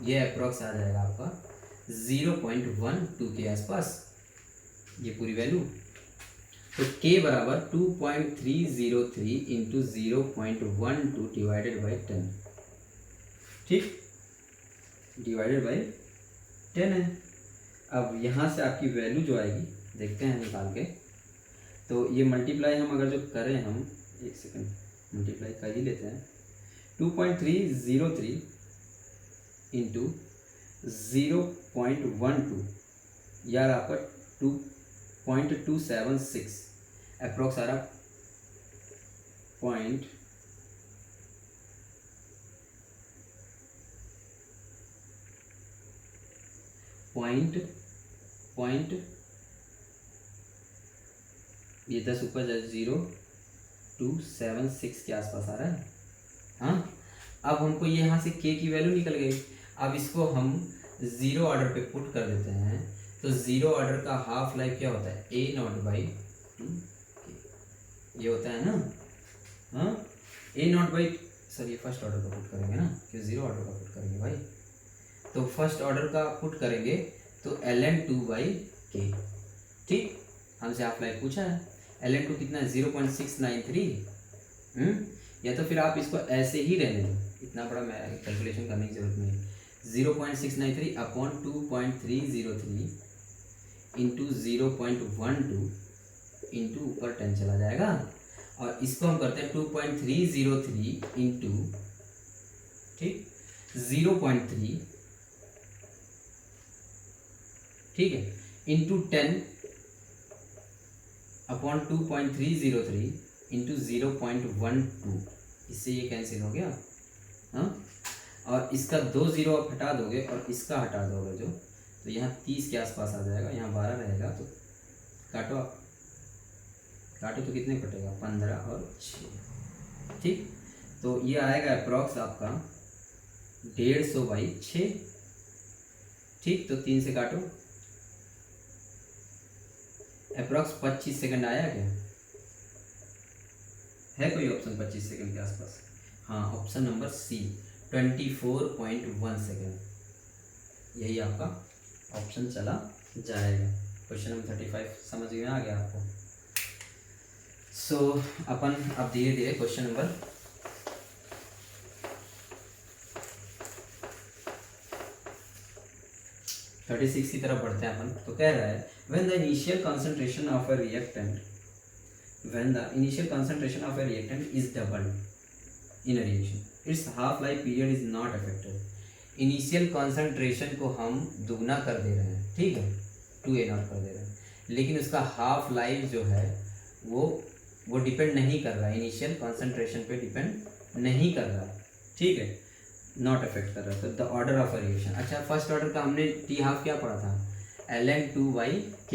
Speaker 1: ये अप्रॉक्स आ जाएगा आपका 0.12 के आसपास ये पूरी वैल्यू। तो k बराबर 2.303 इंटू 0.12 डिवाइडेड बाई 10, ठीक, डिवाइडेड बाई 10 है। अब यहाँ से आपकी वैल्यू जो आएगी देखते हैं निकाल के, तो ये मल्टीप्लाई हम अगर जो करें, हम एक सेकंड मल्टीप्लाई कर ही लेते हैं, 2.303 इंटू 0.12 यार आपका 2.276 अप्रोक्स आ रहा पॉइंट ये 10 ऊपर 0.276 के आसपास आ रहा है। हाँ, अब हमको ये यहाँ से k की वैल्यू निकल गई। अब इसको हम ज़ीरो ऑर्डर पे पुट कर देते हैं, तो ज़ीरो ऑर्डर का हाफ लाइफ क्या होता है ए नॉट बाई, ये होता है ना, हाँ, ए नॉट बाई, सर ये फर्स्ट ऑर्डर का पुट करेंगे ना, क्यों ज़ीरो ऑर्डर का पुट करेंगे भाई, तो फर्स्ट ऑर्डर का पुट करेंगे तो ln2/k। ठीक, हमसे हाफ लाइफ पूछा है, ln2 कितना है 0.693। या तो फिर आप इसको ऐसे ही रहने दो, इतना बड़ा मैं कैलकुलेशन करने की जरूरत नहीं है। 0.693 अपॉन 2.303 इंटू 0.12 इंटू ऊपर 10 चला जाएगा, और इसको हम करते हैं 2.303 इंटू, ठीक, 0.3, ठीक है, इंटू 10 अपॉन 2.303 इंटू 0.12, इससे ये कैंसिल हो गया। हाँ, और इसका 2 0 आप हटा दोगे और इसका हटा दोगे जो, तो यहाँ 30 के आसपास आ जाएगा, यहाँ 12 रहेगा, तो काटो आप, काटो तो कितने कटेगा 15 और 6। ठीक, तो ये आएगा अप्रॉक्स आपका 150/6। ठीक, तो 3 से काटो, अप्रॉक्स 25 सेकंड आया क्या? है कोई ऑप्शन 25 सेकंड के आसपास? हाँ, ऑप्शन नंबर सी 24.1 सेकंड, यही आपका ऑप्शन चला जाएगा। क्वेश्चन नंबर 35 समझ में आ गया आपको? सो अपन अब धीरे धीरे क्वेश्चन नंबर 36 की तरफ बढ़ते हैं अपन। तो कह रहा है when the initial concentration of a reactant is doubled in a reaction, its half life period is not affected। Initial concentration को हम दुगना कर दे रहे हैं, ठीक है, 2a0 कर दे रहे हैं, लेकिन उसका हाफ लाइफ जो है वो डिपेंड नहीं कर रहा है, इनिशियल कॉन्सेंट्रेशन पे डिपेंड नहीं कर रहा है, ठीक है, नॉट अफेक्ट कर रहा है। तो the order of a reaction, अच्छा फर्स्ट ऑर्डर का हमने टी हाफ क्या पढ़ा था, ln2/k।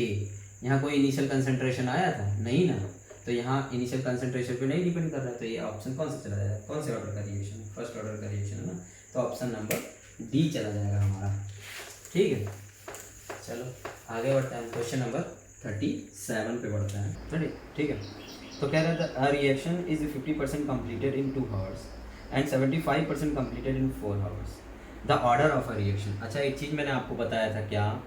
Speaker 1: यहाँ कोई इनिशियल कंसंट्रेशन आया था नहीं ना, तो यहाँ इनिशियल कंसंट्रेशन पे नहीं डिपेंड कर रहा है, तो ये ऑप्शन कौन सा चला जाएगा, कौन से ऑर्डर का रिएक्शन है, फर्स्ट ऑर्डर का रिएक्शन है ना, तो ऑप्शन नंबर डी चला जाएगा हमारा। ठीक है, चलो आगे बढ़ते हैं, क्वेश्चन नंबर 37 पे बढ़ते हैं। ठीक है, तो कह रहा था अ reaction is 50% completed in 2 hours and 75% completed in 4 hours, the order of a reaction. अच्छा एक चीज़ मैंने आपको बताया था क्या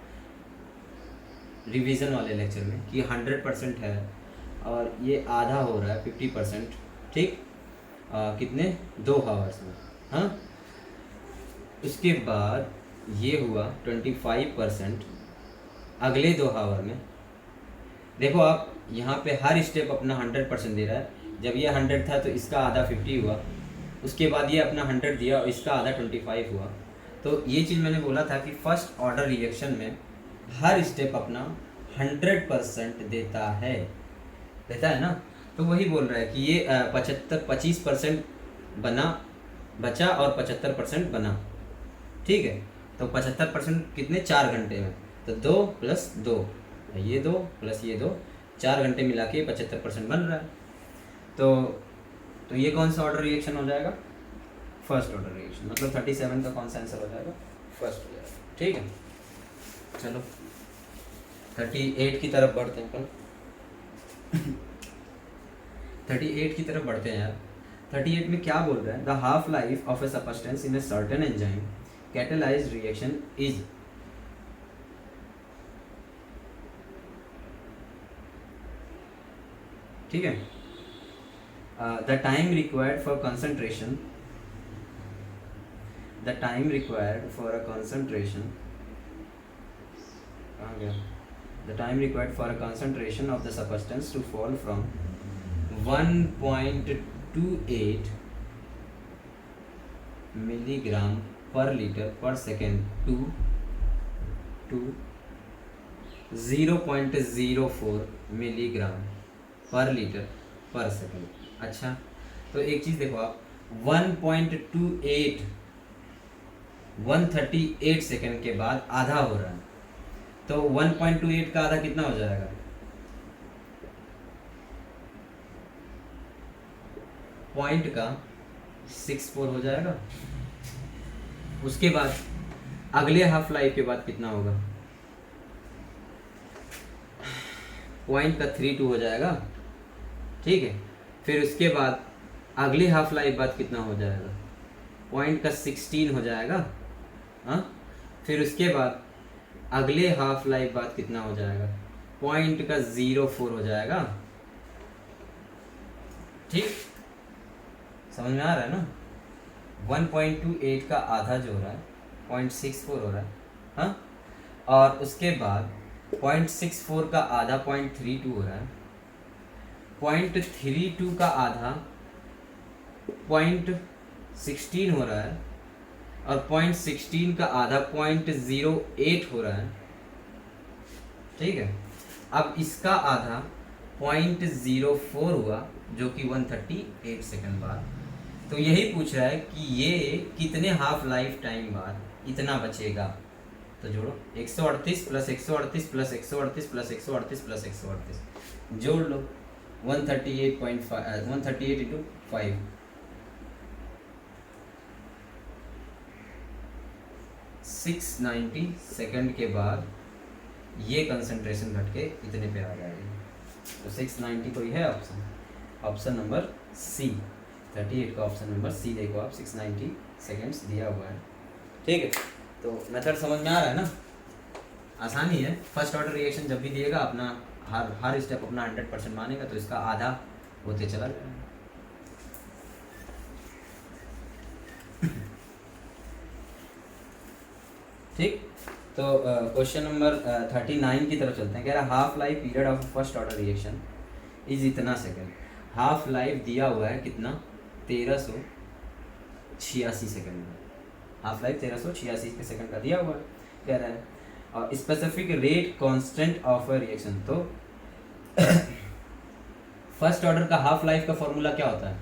Speaker 1: रिवीजन वाले लेक्चर में कि 100% है और ये आधा हो रहा है 50%, ठीक, कितने 2 आवर्स में, हाँ, उसके बाद ये हुआ 25% अगले 2 आवर में। देखो आप यहाँ पे हर स्टेप अपना 100% दे रहा है, जब ये 100 था तो इसका आधा 50 हुआ, उसके बाद ये अपना 100 दिया और इसका आधा 25 हुआ। तो ये चीज़ मैंने बोला था कि फर्स्ट ऑर्डर रिएक्शन में हर स्टेप अपना 100% देता है ना, तो वही बोल रहा है कि ये 25% बचा और 75% बना, ठीक है, तो 75% कितने 4 घंटे में, तो 2 + 2 ये 2 + ये 2 4 घंटे मिला के 75% बन रहा है। तो ये कौन सा ऑर्डर रिएक्शन हो जाएगा, फर्स्ट ऑर्डर रिएक्शन, मतलब 37 का कौन सा आंसर हो जाएगा, फर्स्ट हो जाएगा। ठीक है, चलो 38 की तरफ बढ़ते हैं अपन 38 की तरफ बढ़ते हैं यार। 38 में क्या बोल रहा है, the half life of a substance in a certain enzyme catalysed reaction is, ठीक है, the time required for concentration, the time required for a concentration, कहाँ गया, the time required for a concentration of the substance to fall from 1.28 milligram per liter per second to 0.04 milligram per liter per second। अच्छा तो एक चीज़ देखो आप, 1.28 138 second के बाद आधा हो रहा है, तो 1.28 का आधा कितना हो जाएगा, पॉइंट का 64 हो जाएगा। उसके बाद अगले हाफ लाइफ के बाद कितना होगा, पॉइंट का 32 हो जाएगा, ठीक है, फिर उसके बाद अगले हाफ लाइफ बाद कितना हो जाएगा, पॉइंट का 16 हो जाएगा, हाँ, फिर उसके बाद अगले हाफ लाइफ बाद कितना हो जाएगा, 0.04 हो जाएगा। ठीक, समझ में आ रहा है ना। 1.28 का आधा जो हो रहा है 0.64 हो रहा है, हाँ। और उसके बाद 0.64 का आधा 0.32 हो रहा है, 0.32 का आधा 0.16 हो रहा है, और 0.16 का आधा 0.08 हो रहा है। ठीक है, अब इसका आधा 0.04 हुआ जो कि 138 सेकंड बाद। तो यही पूछ रहा है कि ये कितने हाफ लाइफ टाइम बाद इतना बचेगा। तो जोड़ो 138 प्लस 138 प्लस 138 प्लस 138 प्लस 138 जोड़ लो 138 इंटू 5 690 सेकंड के बाद ये कंसंट्रेशन घट के इतने पे आ जाएगी। तो 690 कोई है ऑप्शन, ऑप्शन नंबर सी। 38 का ऑप्शन नंबर सी देखो आप, 690 सेकेंड्स दिया हुआ है। ठीक है, तो मेथड समझ में आ रहा है ना, आसानी है। फर्स्ट ऑर्डर रिएक्शन जब भी दिएगा अपना हर स्टेप अपना 100% मानेगा तो इसका आधा होते चला जाएगा। ठीक, तो क्वेश्चन नंबर 39 की तरफ चलते हैं। कह रहा half life period of first order reaction is इतना सेकेंड। हाफ लाइफ दिया हुआ है कितना, 1386 सेकेंड का। हाफ लाइफ 1386 सेकेंड का दिया हुआ है, कह रहा है। और specific rate constant of a reaction. तो फर्स्ट ऑर्डर का हाफ लाइफ का फॉर्मूला क्या होता है,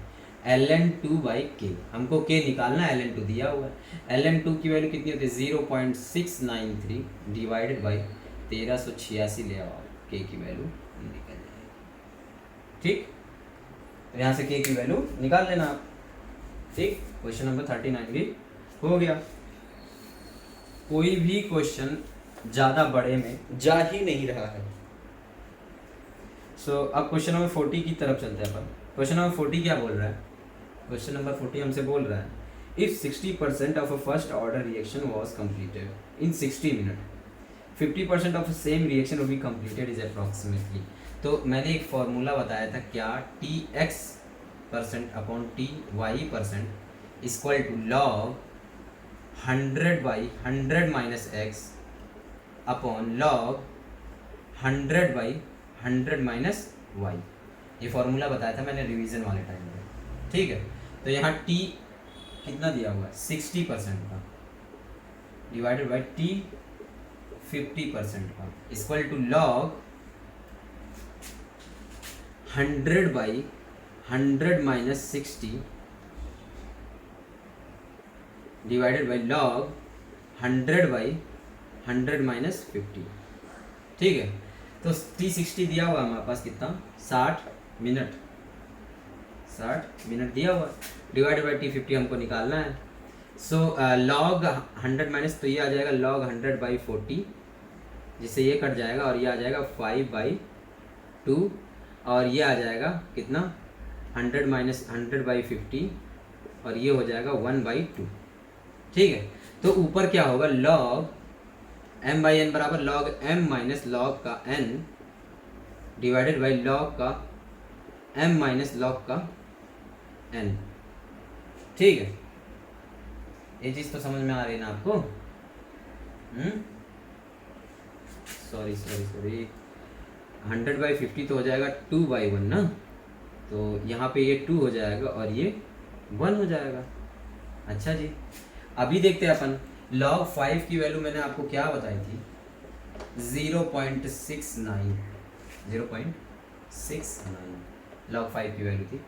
Speaker 1: ln2/k। हमको k निकालना है, ln2 दिया हुआ है। ln2 की वैल्यू कितनी होती है, 0.693 डिवाइडेड बाई 1386 ले आओ, k की वैल्यू निकल जाएगी। ठीक, तो यहाँ से k की वैल्यू निकाल लेना आप। ठीक, क्वेश्चन नंबर 39 भी हो गया। कोई भी क्वेश्चन ज़्यादा बड़े में जा ही नहीं रहा है। सो अब क्वेश्चन नंबर 40 की तरफ चलते हैं अपन। क्वेश्चन नंबर 40 क्या बोल रहा है, क्वेश्चन नंबर 40 हमसे बोल रहा है if 60% of a first order reaction was completed in 60 minute 50% of same reaction will be completed is approximately. तो मैंने एक फॉर्मूला बताया था क्या, Tx% upon Ty% equal to log 100/100 minus x upon log 100/100 minus y। ये formula बताया था मैंने रिवीजन वाले टाइम में। ठीक है, तो यहाँ t कितना दिया हुआ है, 60% का डिवाइडेड बाई t 50% का equal to log 100/100 minus 60 divided by log 100/100 minus 50। ठीक है, तो t60 दिया हुआ हमारे पास कितना, 60 मिनट दिया हुआ, डिवाइडेड बाई t50 हमको निकालना है। सो लॉग 100 माइनस, तो ये आ जाएगा लॉग 100/40, जिससे ये कट जाएगा और ये आ जाएगा 5/2, और ये आ जाएगा कितना 100 माइनस 100/50, और ये हो जाएगा 1/2। ठीक है, तो ऊपर क्या होगा, लॉग m/n बराबर लॉग m माइनस लॉग का n डिवाइडेड बाई लॉग का m माइनस लॉग का n। ठीक है, ये चीज़ तो समझ में आ रही है ना आपको। सॉरी 100/50 तो हो जाएगा 2/1 ना, तो यहाँ पे ये 2 हो जाएगा और ये 1 हो जाएगा। अच्छा जी, अभी देखते हैं अपन log 5 की वैल्यू मैंने आपको क्या बताई थी, 0.69 log 5 की वैल्यू थी।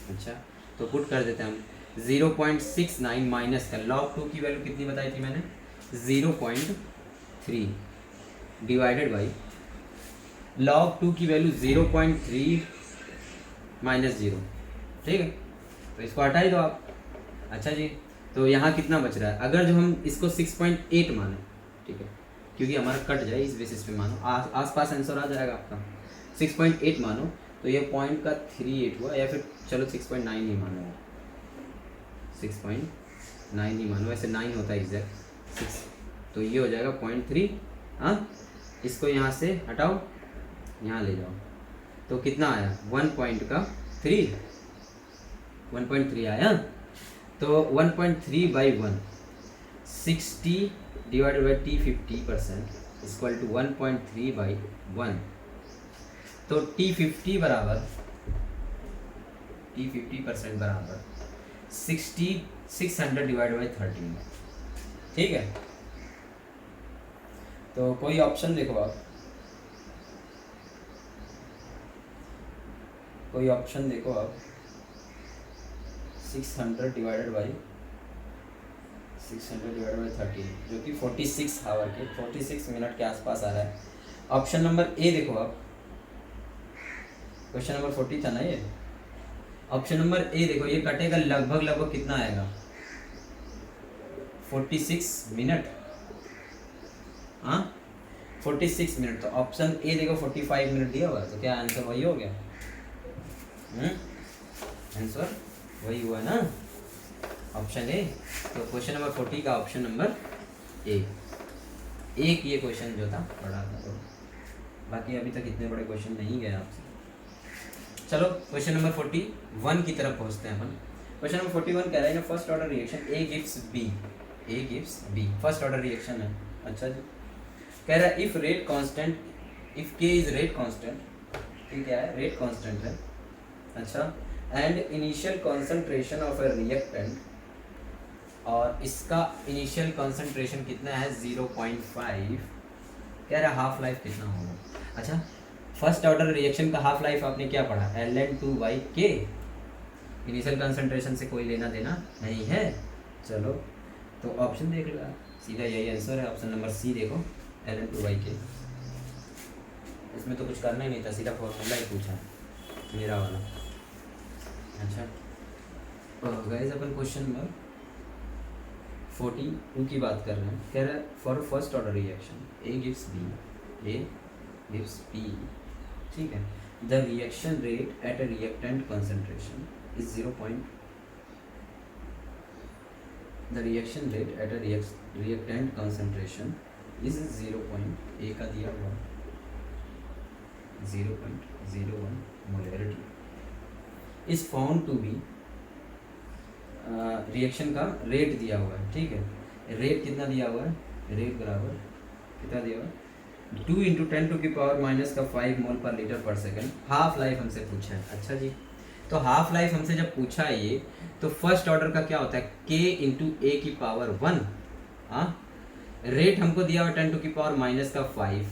Speaker 1: अच्छा, तो पुट कर देते हैं हम 0.69 माइनस का log 2 की वैल्यू कितनी बताई थी मैंने, 0.3 डिवाइडेड बाई log 2 की वैल्यू 0.3 माइनस 0। ठीक है, तो इसको हटा ही दो आप। अच्छा जी, तो यहाँ कितना बच रहा है, अगर जो हम इसको 6.8 माने, ठीक है, क्योंकि हमारा कट जाए इस बेसिस पे मानो, आसपास आंसर आ जाएगा आपका। 6.8 मानो तो ये पॉइंट का 38 हुआ, या फिर चलो 6.9 ही मानो, 6.9 ही मानो, वैसे 9 होता है एग्जैक्ट 6, तो तो ये हो जाएगा 0.3। हाँ, इसको यहाँ से हटाओ, यहाँ ले जाओ, तो कितना आया 1.3 आया। तो 1.3/1 60 divided by T 50% equal to 1.3/1। तो T 50% बराबर 600 डिवाइड बाई 13। ठीक है, तो कोई ऑप्शन देखो आप, कोई ऑप्शन देखो आप। 600 डिवाइडेड बाई 13 जो कि 46 आवर के 46 मिनट के आसपास आ रहा है। ऑप्शन नंबर ए देखो आप, क्वेश्चन नंबर 40 था ना ये। ऑप्शन नंबर ए देखो, ये कटेगा लगभग कितना आएगा 46 मिनट। हाँ, 46 मिनट। तो ऑप्शन ए देखो 45 मिनट दिया हुआ, तो क्या आंसर वही हो गया? आंसर वही हुआ ना, ऑप्शन ए। तो क्वेश्चन नंबर 40 का ऑप्शन नंबर ए। एक ये क्वेश्चन जो था पढ़ा था, तो बाकी अभी तक इतने बड़े क्वेश्चन नहीं गए आपसे। चलो क्वेश्चन नंबर 41 की तरफ पहुंचते हैं अपन। क्वेश्चन नंबर 41 कह रहा है ना, first order reaction A gives B, first order reaction है। अच्छा जी, कह रहा है if rate constant, if K is rate constant, ये क्या है? रेट कांस्टेंट है। अच्छा, and initial concentration of a reactant, और इसका इनिशियल कॉन्सेंट्रेशन कितना है 0.5। कह रहा है हाफ लाइफ कितना होगा। अच्छा, फर्स्ट ऑर्डर रिएक्शन का हाफ लाइफ आपने क्या पढ़ा? ln2/k। इनिशियल कंसंट्रेशन से कोई लेना देना नहीं है। चलो तो ऑप्शन देख लो, सीधा यही आंसर है। ऑप्शन नंबर सी देखो, ln2/k। इसमें तो कुछ करना ही नहीं था, सीधा फॉर्मूला ही पूछा है मेरा वाला। अच्छा गाइस, अपन क्वेश्चन नंबर 42 की बात कर रहे हैं। कह रहा है for first order reaction A gives B, ठीक है, the reaction rate at a reactant concentration is 0. The reaction rate at a reactant concentration is 0. A का दिया हुआ 0.01 molarity is found to be, reaction का रेट दिया हुआ है। ठीक है, रेट कितना दिया हुआ है? रेट बराबर कितना दिया हुआ है? 2 × 10⁻⁻5 मोल पर लीटर पर सेकेंड। हाफ लाइफ हमसे पूछा है। अच्छा जी, तो हाफ लाइफ हमसे जब पूछा है ये, तो फर्स्ट ऑर्डर का क्या होता है? k × A⁻1। हाँ, रेट हमको दिया हुआ 10⁻⁻5,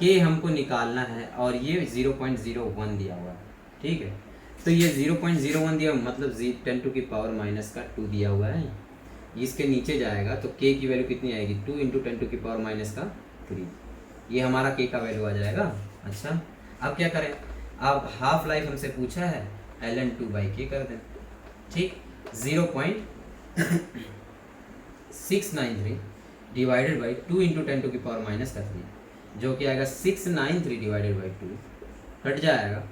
Speaker 1: k हमको निकालना है, और ये 0.01 दिया हुआ है। ठीक है, तो ये 0.01 दिया, मतलब 10⁻⁻2 दिया हुआ है। इसके नीचे जाएगा तो k की वैल्यू कितनी आएगी? 2 × 10⁻3। ये हमारा k का वैल्यू आ जाएगा। अच्छा, अब क्या करें? अब हाफ लाइफ हमसे पूछा है, ln2/k कर दें। ठीक, 0.693 डिवाइडेड बाई 2 × 10⁻⁻3, जो कि आएगा 693 डिवाइडेड बाई 2, कट जाएगा।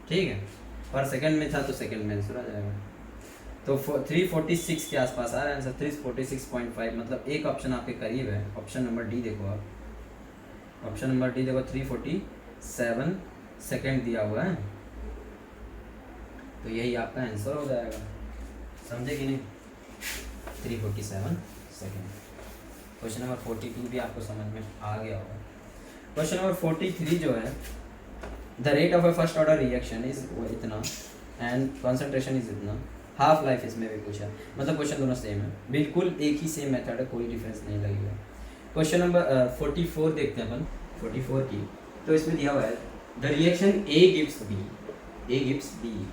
Speaker 1: ठीक है, पर सेकंड में था तो सेकंड में आंसर आ जाएगा। तो 346 के आसपास आ रहा है आंसर, 346.5, मतलब एक ऑप्शन आपके करीब है। ऑप्शन नंबर डी देखो आप, ऑप्शन नंबर डी देखो, 347 सेकंड दिया हुआ है, तो यही आपका आंसर हो जाएगा। समझे कि नहीं? 347 सेकंड। क्वेश्चन नंबर 42 भी आपको समझ में आ गया होगा। क्वेश्चन नंबर 43 जो है, the rate of A first order reaction is इतना एंड कॉन्सेंट्रेशन इज इतना, हाफ लाइफ इसमें भी पूछा, मतलब क्वेश्चन दोनों सेम है, बिल्कुल एक ही सेम मेथड है, कोई डिफरेंस नहीं लगेगा। क्वेश्चन नंबर 44 देखते हैं अपन, 44 की। तो इसमें दिया हुआ है the reaction A gives B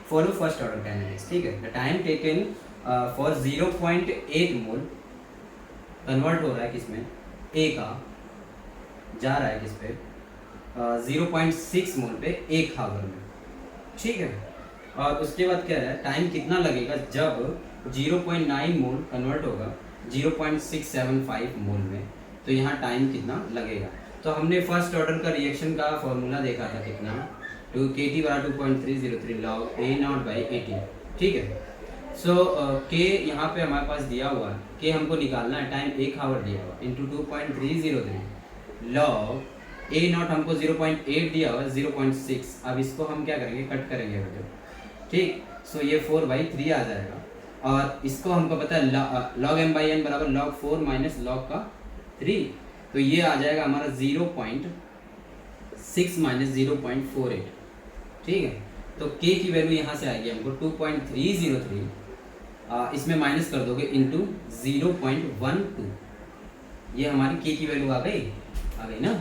Speaker 1: follow first order kinetics. ठीक है, the time taken for 0.8 mole convert हो रहा है किसमें? ए का जा रहा है किस पे? 0.6 मोल पे 1 आवर में। ठीक है, और उसके बाद क्या है, टाइम कितना लगेगा जब 0.9 मोल कन्वर्ट होगा 0.675 मोल में, तो यहाँ टाइम कितना लगेगा? तो हमने फर्स्ट ऑर्डर का रिएक्शन का फॉर्मूला देखा था कितना, 2 kT = 2.303 log A0/18। ठीक है, सो के यहाँ पे हमारे पास दिया हुआ है, के हमको निकालना है, टाइम 1 आवर दिया हुआ इंटू 2.303 लॉग ए नॉट हमको 0.8 दिया हुआ 0.6। अब इसको हम क्या करेंगे, कट करेंगे बेटे, ठीक। सो ये 4/3 आ जाएगा, और इसको हमको पता है लॉग m बाई एन बराबर लॉग 4 माइनस लॉग का 3, तो ये आ जाएगा हमारा 0.6 माइनस 0.48, ठीक है। तो k की वैल्यू यहाँ से आएगी हमको 2.303, इसमें माइनस कर दोगे इंटू 0.12, ये हमारी k की वैल्यू आ गई ना।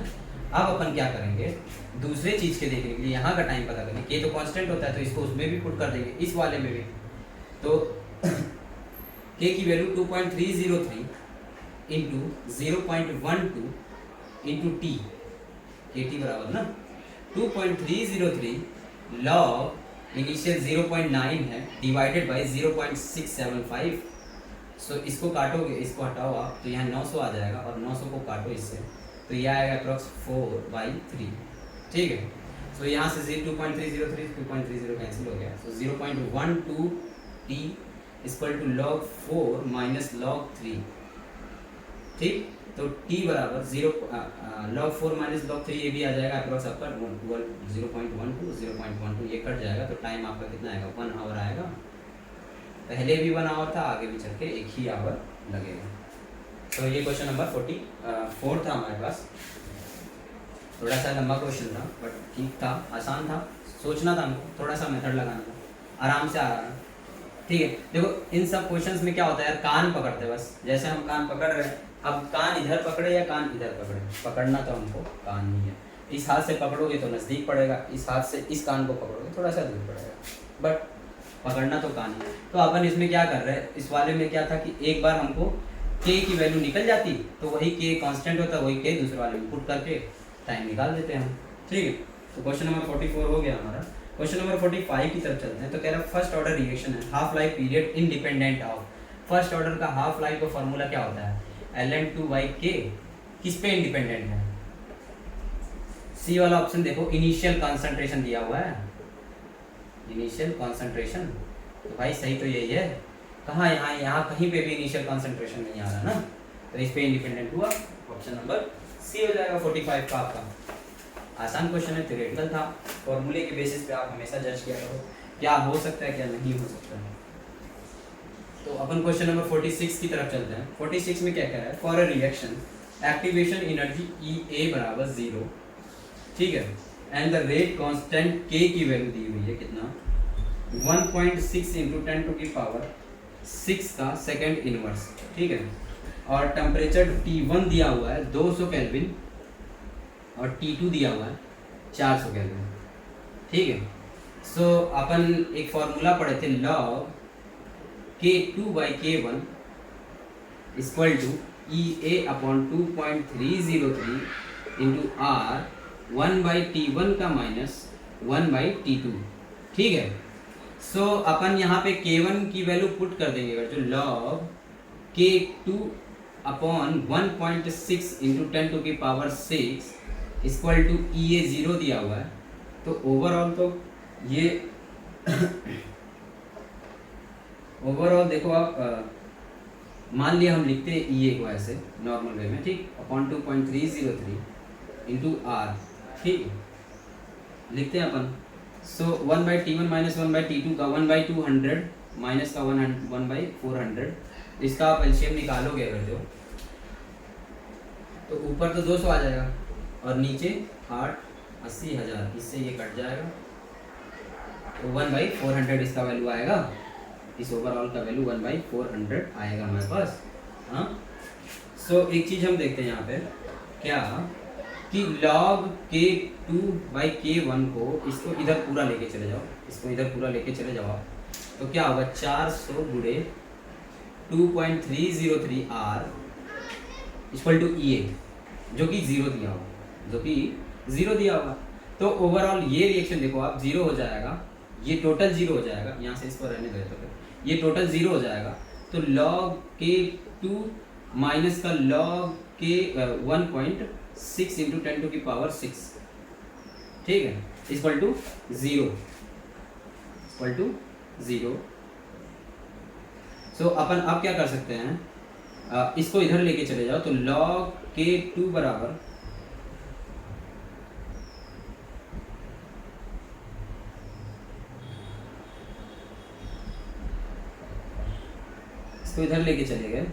Speaker 1: अब अपन क्या करेंगे, दूसरे चीज़ के देखने के लिए यहाँ का टाइम पता करेंगे, k तो कांस्टेंट होता है तो इसको उसमें भी पुट कर देंगे, इस वाले में भी। तो k की value 2.303 into 0.12 into T, kt बराबर ना 2.303 लॉग इनिशियल 0.9 है डिवाइडेड बाई 0.675। सो इसको काटोगे, इसको हटाओ आप, तो यहाँ 900 आ जाएगा, और 900 को काटो इससे, तो यह आएगा अप्रॉक्स 4/3, ठीक है। सो यहाँ से 2.303 2.30 कैंसिल हो गया, so 0.12 T equal to log 4 minus log 3, ठीक। तो t बराबर लॉग 4 माइनस लॉग 3, ये भी आ जाएगा अप्रॉक्स आपका 0.12 ये कट जाएगा, तो टाइम आपका कितना आएगा, 1 आवर आएगा। पहले भी 1 आवर था, आगे भी चल के 1 ही आवर लगेगा। तो ये क्वेश्चन नंबर 44 था हमारे पास, थोड़ा सा लंबा क्वेश्चन था बट ठीक था, आसान था, सोचना था हमको, थोड़ा सा मेथड लगाना था, आराम से आ रहा है, ठीक है। देखो इन सब क्वेश्चंस में क्या होता है यार, कान पकड़ते बस, जैसे हम कान पकड़ रहे हैं, अब कान इधर पकड़े या कान इधर पकड़े, पकड़ना तो हमको कान नहीं है। इस हाथ से पकड़ोगे तो नज़दीक पड़ेगा, इस हाथ से इस कान को पकड़ोगे थोड़ा सा दूर पड़ेगा, बट पकड़ना तो कान है। तो अपन इसमें क्या कर रहे हैं, इस वाले में क्या था कि एक बार हमको k की वैल्यू निकल जाती, तो वही k कांस्टेंट होता, वही k दूसरे वाले में पुट करके टाइम निकाल देते हैं हम, ठीक है। तो क्वेश्चन नंबर 44 हो गया हमारा। क्वेश्चन नंबर 45 की तरफ चलते हैं। तो कह रहा है फर्स्ट ऑर्डर रिएक्शन है, half life period independent of, first order का हाफ लाइफ का फॉर्मूला क्या होता है, ln2/k, किस पे इंडिपेंडेंट है, सी वाला ऑप्शन देखो, इनिशियल कॉन्सेंट्रेशन दिया हुआ है, इनिशियल कॉन्सेंट्रेशन, तो भाई सही तो यही है, कहाँ यहाँ कहीं पे भी इनिशियल कॉन्सेंट्रेशन नहीं आ रहा ना, तो इस पे इंडिपेंडेंट हुआ, ऑप्शन नंबर सी हो जाएगा 45 का आपका। आसान क्वेश्चन है, थ्योरेटिकल था, फॉर्मूले के बेसिस पे आप हमेशा जज किया करो क्या हो सकता है क्या नहीं हो सकता है। तो अपन क्वेश्चन नंबर 46 की तरफ चलते हैं। 46 में क्या कह रहा है, for a reaction activation energy E A बराबर 0, ठीक है, and the rate constant k की वैल्यू दी हुई है कितना, 1.6 इंटू 10⁻6 का सेकेंड इनवर्स, ठीक है, और टेम्परेचर T1 दिया हुआ है 200 केल्विन और T2 दिया हुआ है 400 केल्विन, ठीक है। सो अपन एक फॉर्मूला पढ़े थे, log K2/K1 equal to EA/2.303 into R 1/T1 का माइनस 1/T2, ठीक है। सो अपन यहाँ पे K1 की वैल्यू पुट कर देंगे, जो log K2/1.6 into 10⁻6 equal to EA 0 दिया हुआ है, तो ओवरऑल तो ये ओवरऑल देखो आप, मान लिया हम लिखते हैं EA को ऐसे नॉर्मल वे में, ठीक, अपॉन 2.303 इंटू R, ठीक, लिखते हैं अपन। सो 1/T1 माइनस 1/T2 का 1/200 माइनस का 1/400, इसका आप एलसीएम निकालोगे अगर जो, तो ऊपर तो 200 आ जाएगा और नीचे 80,000, इससे ये कट जाएगा, तो 1/400 इसका वैल्यू आएगा, इस ओवरऑल का वैल्यू 1/400 आएगा हमारे पास, हाँ। सो एक चीज़ हम देखते हैं यहाँ पे क्या, कि log K2/K1 को इसको इधर पूरा लेके चले जाओ, इसको इधर पूरा लेके चले जाओ, तो क्या होगा 400 गुणे 2.303 R इक्वल टू EA, जो कि 0 दिया हुआ, जो कि 0 दिया हुआ। तो ओवरऑल ये रिएक्शन देखो आप 0 हो जाएगा, ये टोटल 0 हो जाएगा, यहाँ से इसको रहने दो, तो ये टोटल 0 हो जाएगा, तो log K2 माइनस का log K1.6 इंटू 10⁻6, ठीक है, इक्वल टू 0, सो अपन अब क्या कर सकते हैं, इसको इधर लेके चले जाओ तो log K2 बराबर इसको इधर लेके चले गए,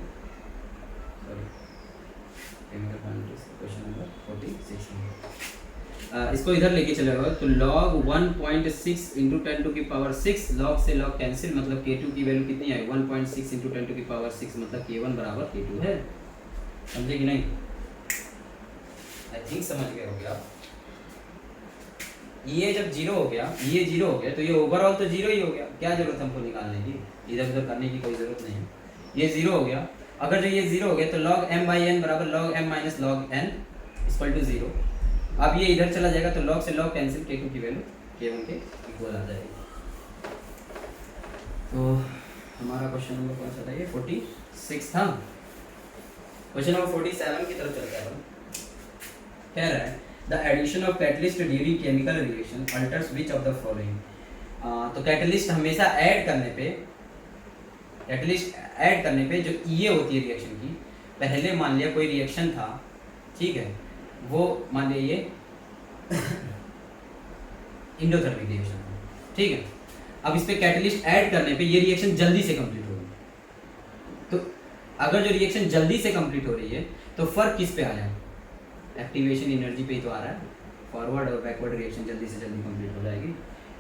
Speaker 1: सॉरी क्वेश्चन नंबर 46 में इसको इधर लेके चले गए तो log 1.6 इंटू 10 टू की पावर 6, log से log कैंसिल, मतलब K2 की वैल्यू कितनी आई 1.6 इंटू 10 टू की पावर 6, मतलब K1 बराबर K2 है। समझे कि नहीं? आई थिंक समझ गए होगे आप। ये जब जीरो हो गया, ये जीरो हो गया तो ये ओवरऑल तो जीरो ही हो गया, क्या जरूरत हमको निकालने की, इधर उधर करने की कोई जरूरत नहीं है। ये जीरो हो गया, अगर जो ये जीरो हो गया तो log m बाई n बराबर log m minus log n equal to zero. अब ये इधर चला जाएगा तो log से log कैंसिल, K2 की वैल्यू K1 के इक्वल आ जाएगी। तो हमारा क्वेश्चन नंबर कौन सा था, ये 46 था। क्वेश्चन नंबर 47 की तरफ चलते हैं। कह रहा है the addition of catalyst during chemical reaction alters which of the following. तो कैटलिस्ट हमेशा ऐड करने पे, कैटलिस्ट ऐड करने पे जो ये होती है रिएक्शन की, पहले मान लिया कोई रिएक्शन था, ठीक है, वो मान लिया ये इंडोथर्मिक रिएक्शन था, ठीक है। अब इस पे कैटलिस्ट ऐड करने पे ये रिएक्शन जल्दी से कंप्लीट होगी। तो अगर जो रिएक्शन जल्दी से कंप्लीट हो रही है तो फर्क किस पे आया, एक्टिवेशन एनर्जी पे ही तो आ रहा है। फॉरवर्ड और बैकवर्ड रिएक्शन जल्दी से जल्दी कंप्लीट हो जाएगी।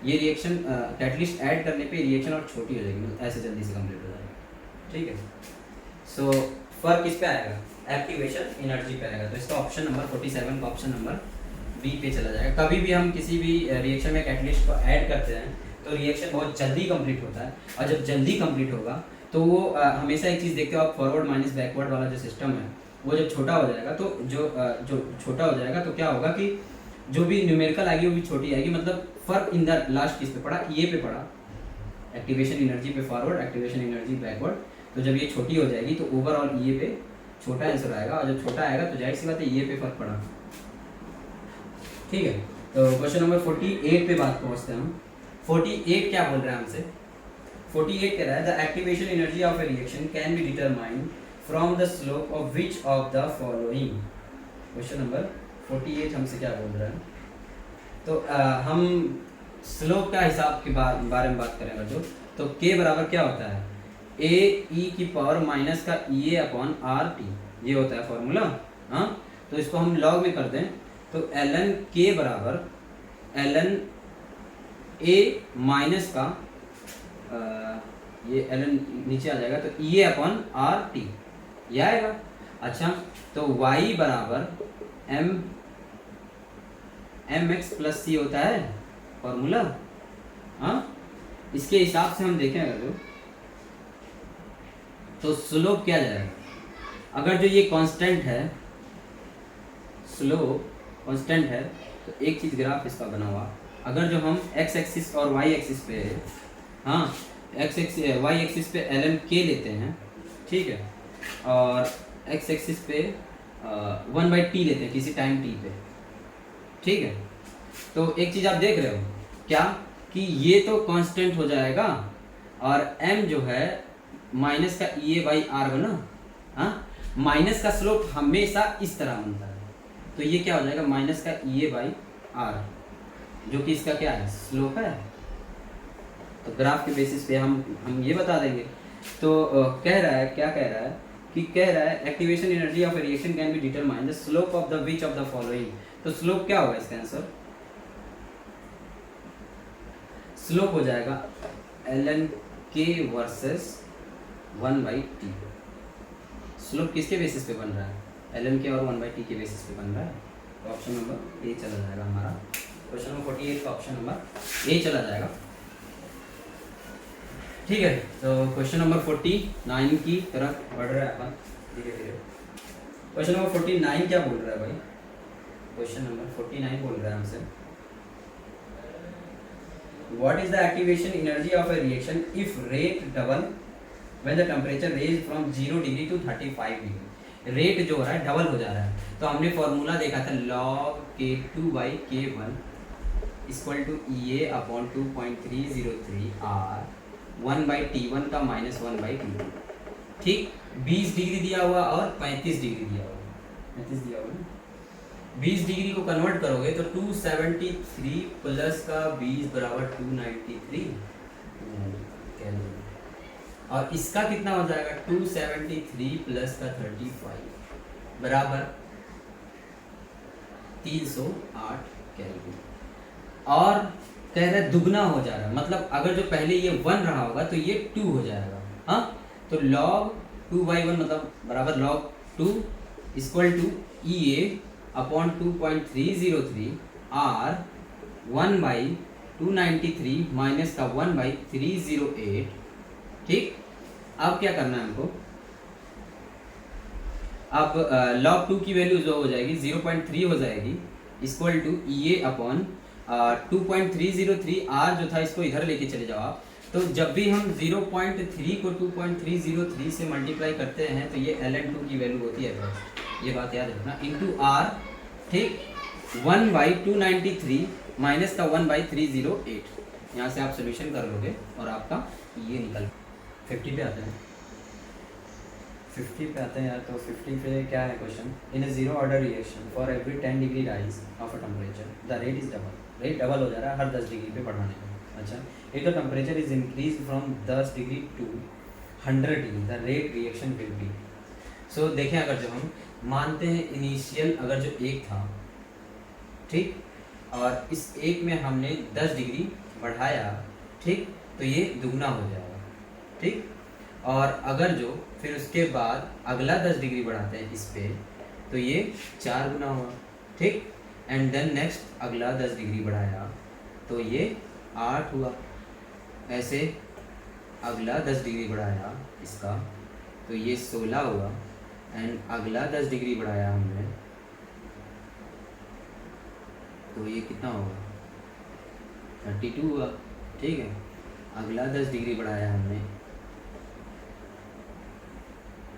Speaker 1: ये रिएक्शन कैटलिस्ट ऐड करने पे रिएक्शन और छोटी हो जाएगी, ऐसे जल्दी से कंप्लीट हो जाएगी, ठीक है। सो फर्क किस पे आएगा, एक्टिवेशन एनर्जी पे आएगा। तो इसका ऑप्शन नंबर 47 का ऑप्शन नंबर बी पे चला जाएगा। कभी भी हम किसी भी रिएक्शन में कैटलिस्ट को ऐड करते हैं तो रिएक्शन बहुत जल्दी कंप्लीट होता है, और जब जल्दी कंप्लीट होगा तो वो हमेशा एक चीज़ देखते हो आप, फॉरवर्ड माइनस बैकवर्ड वाला जो सिस्टम है वो जब छोटा हो जाएगा तो जो छोटा हो जाएगा तो क्या होगा कि जो भी न्यूमेरिकल आएगी वो भी छोटी आएगी। मतलब फर्क इन द लास्ट किस पे पड़ा, ये पे पड़ा, एक्टिवेशन एनर्जी पे फॉरवर्ड, एक्टिवेशन एनर्जी बैकवर्ड। तो जब ये छोटी हो जाएगी तो ओवरऑल ये पे छोटा आंसर आएगा, और जब छोटा आएगा तो जाहिर सी बात है ये पे फर्क पड़ा, ठीक है। तो क्वेश्चन नंबर 48 पे बात पहुंचते हैं हम। 48 क्या बोल रहा है हमसे, 48 कह रहा है the activation energy of a reaction can be determined from the slope of which of the following. Question number 48 हमसे क्या बोल रहा है, तो हम स्लोप का हिसाब के बारे में बात करेंगे जो, तो k बराबर क्या होता है, a e की पावर माइनस का e a upon R T, ये होता है फॉर्मूला। हाँ, तो इसको हम लॉग में कर दें तो ln k बराबर ln a माइनस का ये ln नीचे आ जाएगा तो e a upon R T, ये आएगा। अच्छा, तो y बराबर एम एक्स प्लस सी होता है फॉर्मूला। हाँ, इसके हिसाब से हम देखें अगर तो स्लोप क्या जाएगा, अगर जो ये कांस्टेंट है, स्लोप कांस्टेंट है, तो एक चीज़ ग्राफ इसका बना हुआ, अगर जो हम x एक्सिस और y एक्सिस पे, हाँ y एक्सिस पे ln k लेते हैं, ठीक है, और x एक्सिस पे 1/t लेते हैं किसी टाइम t पे, ठीक है। तो एक चीज़ आप देख रहे हो क्या कि ये तो कांस्टेंट हो जाएगा और m जो है माइनस का ई ए बाई आर बना। हाँ, माइनस का स्लोप हमेशा इस तरह बनता है, तो ये क्या हो जाएगा माइनस का ई ए बाई आर, जो कि इसका क्या है, स्लोप है। तो ग्राफ के बेसिस पे हम ये बता देंगे। तो कह रहा है, क्या कह रहा है कि कह रहा है activation energy of a reaction can be determine the slope of the which of the following. तो स्लोप क्या होगा इसका आंसर, स्लोप हो जाएगा ln k versus 1/t। Slope किसके बेसिस पे बन रहा है, ln k और 1/t के बेसिस पे बन रहा है। तो ऑप्शन नंबर ए चला जाएगा हमारा, क्वेश्चन नंबर 48 का ऑप्शन नंबर ए चला जाएगा, ठीक है। तो क्वेश्चन नंबर 49 की तरफ बढ़ रहा है अपन धीरे धीरे। क्वेश्चन नंबर 49 क्या बोल रहा है भाई, क्वेश्चन नंबर 49 बोल रहा है हमसे what is the activation energy of a reaction if rate double when the temperature raised from 0 degree to 35 degree. Rate जो हो रहा है डबल हो जा रहा है, तो हमने फॉर्मूला देखा था log k2 by k1 equal to E A upon 2.303 r 1/T1 का -1/T2, ठीक। 20 डिग्री दिया हुआ और 35 डिग्री दिया हुआ, 35 दिया हुआ ना, 20 डिग्री को कन्वर्ट करोगे तो 273 प्लस का 20 बराबर 293 कैलोरी, और इसका कितना हो जाएगा 273 प्लस का 35 बराबर 308 कैलोरी। और कह रहा है दुगना हो जा रहा है, मतलब अगर जो पहले ये 1 रहा होगा तो ये 2 हो जाएगा। हाँ, तो log 2/1 मतलब बराबर log 2 equal to EA upon 2.303 R 1/293 minus का 1/308, ठीक। अब क्या करना है हमको, अब log 2 की वैल्यू जो हो जाएगी 0.3 हो जाएगी equal to EA upon 2.303 R जो था इसको इधर लेके चले जाओ आप। तो जब भी हम 0.3 को 2.303 से मल्टीप्लाई करते हैं तो ये ln2 की वैल्यू होती है, ये बात याद रखना, इंटू R, ठीक। 1/293 माइनस का 1/308, यहाँ से आप सोल्यूशन कर लोगे और आपका ये निकल 50 पे आते हैं, 50 पे आते हैं यार। तो 50 पे क्या है question, in A zero order reaction for every 10 degree rise of a temperature the rate is double, rate double हो जा रहा है हर 10 डिग्री पे बढ़ाने का। अच्छा, if the temperature is increase from 10 degree to 100 degree the rate reaction will be. So देखें, अगर जो हम मानते हैं इनिशियल अगर जो एक था, ठीक, और इस एक में हमने 10 डिग्री बढ़ाया, ठीक, तो ये दुगना हो जाएगा, ठीक। और अगर जो फिर उसके बाद अगला 10 डिग्री बढ़ाते हैं इस पे तो ये 4 गुना हुआ, ठीक। एंड देन नेक्स्ट अगला 10 डिग्री बढ़ाया तो ये 8 हुआ, ऐसे अगला 10 डिग्री बढ़ाया इसका तो ये 16 हुआ, एंड अगला 10 डिग्री बढ़ाया हमने तो ये कितना होगा 32 हुआ, ठीक है। अगला 10 डिग्री बढ़ाया हमने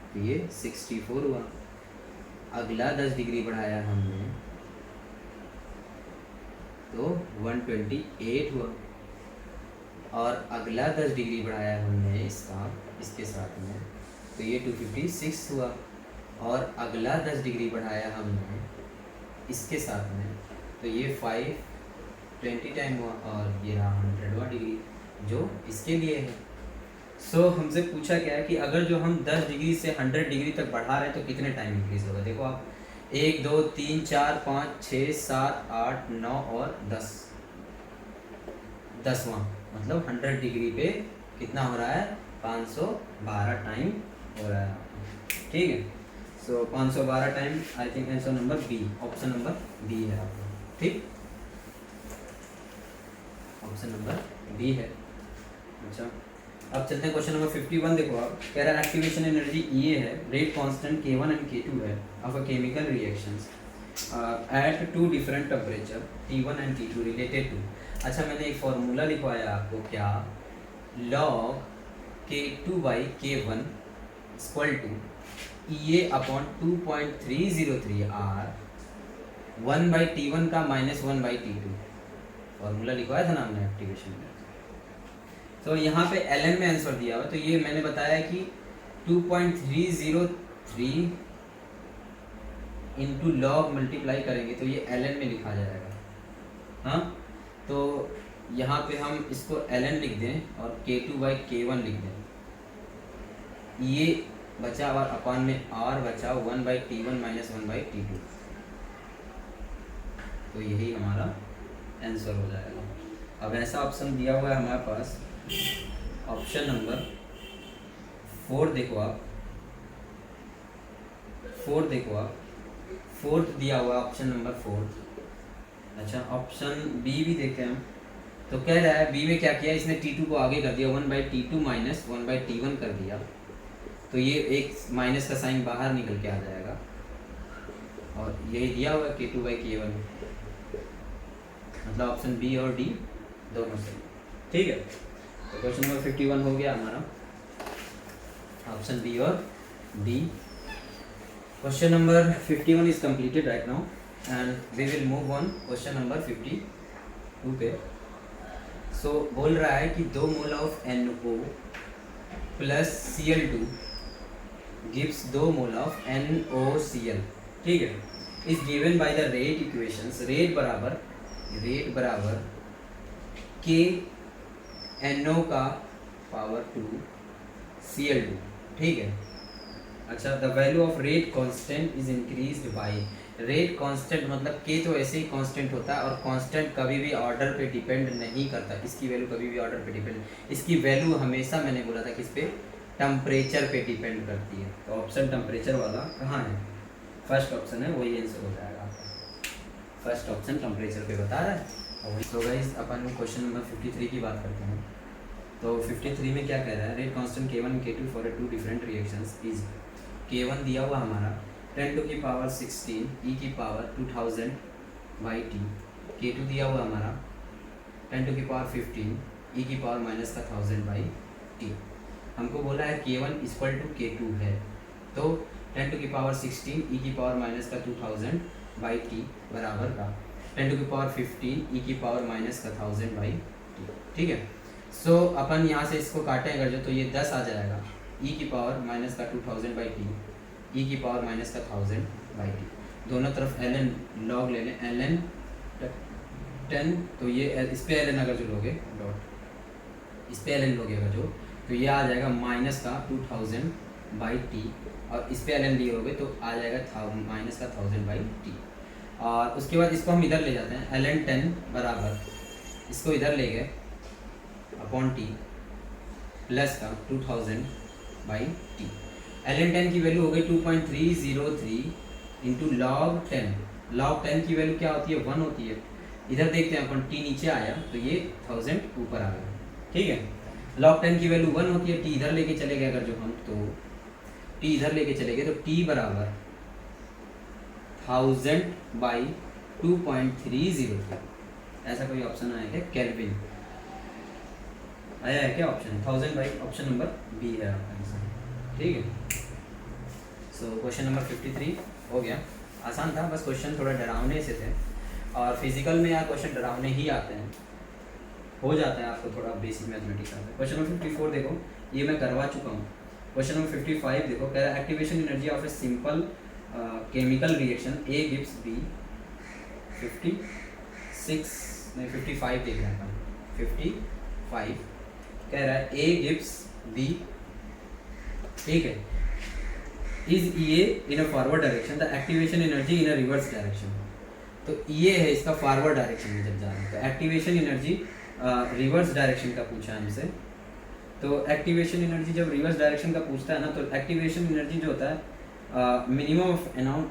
Speaker 1: तो ये 64 हुआ, अगला 10 डिग्री बढ़ाया हमने तो 128 हुआ, और अगला 10 डिग्री बढ़ाया हमने इसके साथ में तो ये 256 हुआ, और अगला 10 डिग्री बढ़ाया हमने इसके साथ में तो ये 520 टाइम हुआ, और ये रहा 100वां डिग्री जो इसके लिए है। सो हमसे पूछा गया है कि अगर जो हम 10 डिग्री से 100 डिग्री तक बढ़ा रहे हैं तो कितने टाइम इंक्रीज होगा। देखो आप 1 2 3 4 5 6 7 8 9 और 10वां मतलब 100 डिग्री पे कितना हो रहा है 512 टाइम हो रहा है, ठीक है। So 512 time I think answer number B, option number B है आपका, ठीक, ऑप्शन नंबर बी है। अच्छा, अब चलते हैं क्वेश्चन नंबर 51। देखो आप, कह रहा है एक्टिवेशन एनर्जी ये है, rate constant K1 and K2 है of a chemical reactions at 2 different temperature T1 and T2 related to. अच्छा, मैंने एक फॉर्मूला लिखवाया आपको, क्या, log K2/K1 equal to EA upon 2.303 R 1/T1 का -1/T2, फॉर्मूला लिखवाया था ना हमने एक्टिवेशन में। तो यहाँ पे ln में आंसर दिया हुआ, तो ये मैंने बताया कि 2.303 इंटू लॉग मल्टीप्लाई करेंगे तो ये ln में लिखा जाएगा। हाँ, तो यहाँ पे हम इसको ln लिख दें और K2/K1 लिख दें, ये बचा और अपान में R बचा 1/T1 माइनस 1/T2, तो यही हमारा आंसर हो जाएगा। अब ऐसा ऑप्शन दिया हुआ है हमारे पास, ऑप्शन नंबर 4 देखो आप, 4 देखो आप, 4th दिया हुआ ऑप्शन नंबर 4। अच्छा, ऑप्शन बी भी देखते हैं हम। तो कह रहा है बी में क्या किया, इसने T2 को आगे कर दिया, 1/T2 माइनस 1/T1 कर दिया, तो ये एक माइनस का साइन बाहर निकल के आ जाएगा, और यही दिया हुआ है K2/K1, मतलब ऑप्शन बी और डी दोनों से, ठीक है। तो क्वेश्चन नंबर 51 हो गया हमारा, ऑप्शन बी और D. Question number 51 is completed right now and we will move on question number 52 पे। सो बोल रहा है कि 2 mole of NO plus Cl2 gives 2 mole of NOCl, ठीक है, is given by the rate equations. Rate बराबर K NO का power 2 Cl2, ठीक है। अच्छा, the value of rate constant is increased by, rate constant मतलब के तो ऐसे ही कांस्टेंट होता है और कांस्टेंट कभी भी ऑर्डर पे डिपेंड नहीं करता, इसकी वैल्यू कभी भी ऑर्डर पे डिपेंड, इसकी वैल्यू हमेशा मैंने बोला था किस पे, टेम्परेचर पे डिपेंड करती है। तो ऑप्शन टेम्परेचर वाला कहाँ है, फर्स्ट ऑप्शन है, वही आंसर हो जाएगा आपका। फर्स्ट ऑप्शन टेम्परेचर पे बता रहा है। तो गाइस अपन क्वेश्चन नंबर 53 की बात करते हैं। तो 53 में क्या कह रहा है, rate constant K1 K2 for 2 different reactions is, K1 दिया हुआ हमारा 10 टू की पावर 16 e की पावर 2000 बाई टी, K2 दिया हुआ हमारा 10 टू की पावर 15 e की पावर माइनस का 1000 बाई टी। हमको बोला है K1 इक्वल टू K2 है, तो 10 टू की पावर 16 e की पावर माइनस का 2000 बाई टी बराबर का 10 टू की पावर 15 e की पावर माइनस का 1000 बाई टी, ठीक है। सो अपन यहाँ से इसको काटें अगर जो, तो ये 10 आ जाएगा, e की पावर माइनस का 2000 बाई टी, e की पावर माइनस का 1000 बाई टी, दोनों तरफ ln लॉग ले लें, ln 10, तो ये इस पे ln अगर जो लोगे डॉट, इस पे ln लोगे अगर जो, तो ये आ जाएगा माइनस का 2000 बाई टी, और इस पे ln लिए होगे तो आ जाएगा माइनस का 1000 बाई टी। और उसके बाद इसको हम इधर ले जाते हैं, ln 10 बराबर, इसको इधर ले गए अपॉन टी प्लस का 2000 बाई टी। ln 10 की वैल्यू हो गई 2.303 इंटू लॉग 10, लॉग 10 की वैल्यू क्या होती है, 1 होती है। इधर देखते हैं अपन, टी नीचे आया तो ये 1000 ऊपर आ गया, ठीक है। लॉग 10 की वैल्यू 1 होती है, टी इधर लेके चले गए अगर जो हम, तो टी इधर लेके चले गए तो टी बराबर 1000 बाई 2.303, ऐसा कोई ऑप्शन आया क्या, केल्विन आया है क्या option, 1000 by, option number B है आपका आंसर, ठीक है। सो क्वेश्चन नंबर 53 हो गया, आसान था, बस क्वेश्चन थोड़ा डरावने से थे, और फिजिकल में यार क्वेश्चन डरावने ही आते हैं, हो जाता है आपको थोड़ा बेसिक मैथमेटिक्स आता है। क्वेश्चन नंबर 54 देखो, ये मैं करवा चुका हूँ। क्वेश्चन नंबर 55 देखो, कह रहा है activation energy of a simple chemical reaction A gives B 55 देख रहे हैं अपन, 55 कह रहा है ए गिव्स बी, ठीक है, is a in a forward direction, the activation energy in a reverse direction. तो ये है इसका फॉरवर्ड डायरेक्शन में जब जा रहे हैं, तो एक्टिवेशन एनर्जी रिवर्स डायरेक्शन का पूछा है हमसे। तो एक्टिवेशन एनर्जी जब रिवर्स डायरेक्शन का पूछता है ना, तो एक्टिवेशन एनर्जी जो होता है मिनिमम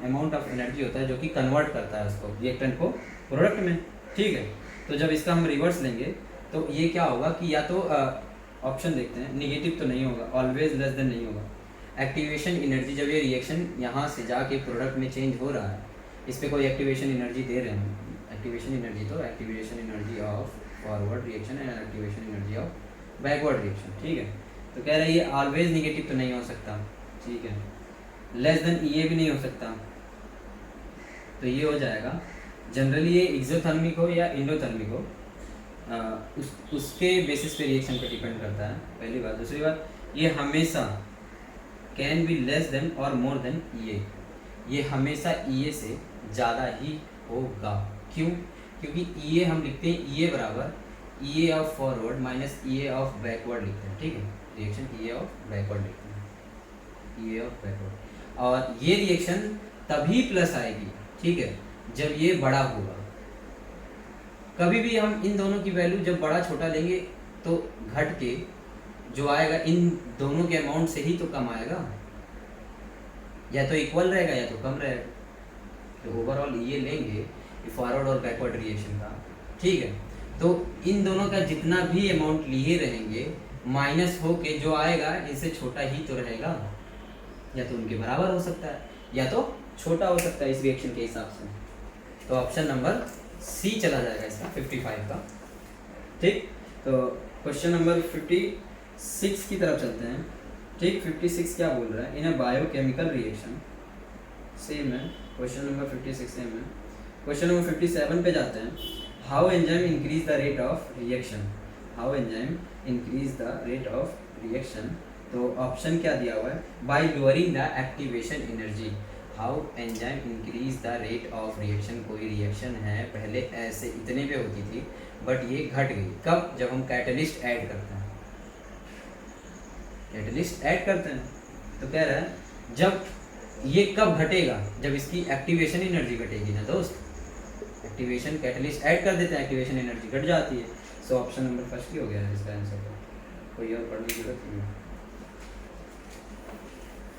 Speaker 1: अमाउंट ऑफ एनर्जी होता है जो कि कन्वर्ट करता है उसको, रिएक्टेंट को प्रोडक्ट में, ठीक है। तो जब इसका हम रिवर्स लेंगे तो ये क्या होगा कि या तो ऑप्शन देखते हैं, निगेटिव तो नहीं होगा, ऑलवेज लेस देन नहीं होगा। एक्टिवेशन एनर्जी जब ये रिएक्शन यहाँ से जाके प्रोडक्ट में चेंज हो रहा है, इस पर कोई एक्टिवेशन एनर्जी दे रहे हैं, एक्टिवेशन एनर्जी, तो activation energy of forward reaction and activation energy of backward reaction, ठीक है। तो कह रहे हैं ये ऑलवेज निगेटिव तो नहीं हो सकता, ठीक है, लेस देन ये भी नहीं हो सकता, तो ये हो जाएगा जनरली ये एक्सोथर्मिक हो या इंडोथर्मिक हो, उसके बेसिस पे रिएक्शन पे डिपेंड करता है, पहली बात। दूसरी बात, ये हमेशा कैन बी लेस देन और मोर देन ये हमेशा ये से ज़्यादा ही होगा। क्यों? क्योंकि ये हम लिखते हैं ये बराबर ये ऑफ फॉरवर्ड माइनस ये ऑफ बैकवर्ड लिखते हैं, ठीक है, रिएक्शन ये ऑफ बैकवर्ड लिखते हैं, ये ऑफ बैकवर्ड, और ये रिएक्शन तभी प्लस आएगी, ठीक है, जब ये बड़ा होगा। कभी भी हम इन दोनों की वैल्यू जब बड़ा छोटा लेंगे तो घट के जो आएगा इन दोनों के अमाउंट से ही तो कम आएगा, या तो इक्वल रहेगा या तो कम रहेगा। तो ओवरऑल ये लेंगे फॉरवर्ड और बैकवर्ड रिएक्शन का, ठीक है, तो इन दोनों का जितना भी अमाउंट लिए रहेंगे माइनस हो के जो आएगा इनसे छोटा ही तो रहेगा, या तो उनके बराबर हो सकता है या तो छोटा हो सकता है इस रिएक्शन के हिसाब से। तो ऑप्शन नंबर सी चला जाएगा इसका 55 का, ठीक। तो क्वेश्चन नंबर 56 की तरफ चलते हैं, ठीक। 56 क्या बोल रहा है, इन अ बायोकेमिकल रिएक्शन, सेम है क्वेश्चन नंबर 56 सेम है। क्वेश्चन नंबर 57 पे जाते हैं, how enzyme increase the rate of reaction. How enzyme increase the rate of reaction, तो ऑप्शन क्या दिया हुआ है, bye lowering the activation energy. How enzyme increase the rate of reaction, कोई रिएक्शन है पहले ऐसे इतने पे होती थी बट ये घट गई, कब, जब हम कैटलिस्ट ऐड करते हैं, कैटलिस्ट ऐड करते हैं। तो कह रहा है जब ये कब घटेगा, जब इसकी एक्टिवेशन एनर्जी घटेगी ना दोस्त, एक्टिवेशन कैटलिस्ट ऐड कर देते हैं, एक्टिवेशन एनर्जी घट जाती है। सो ऑप्शन नंबर फर्स्ट ही हो गया है इसका आंसर, तो कोई और पढ़ने की जरूरत नहीं है,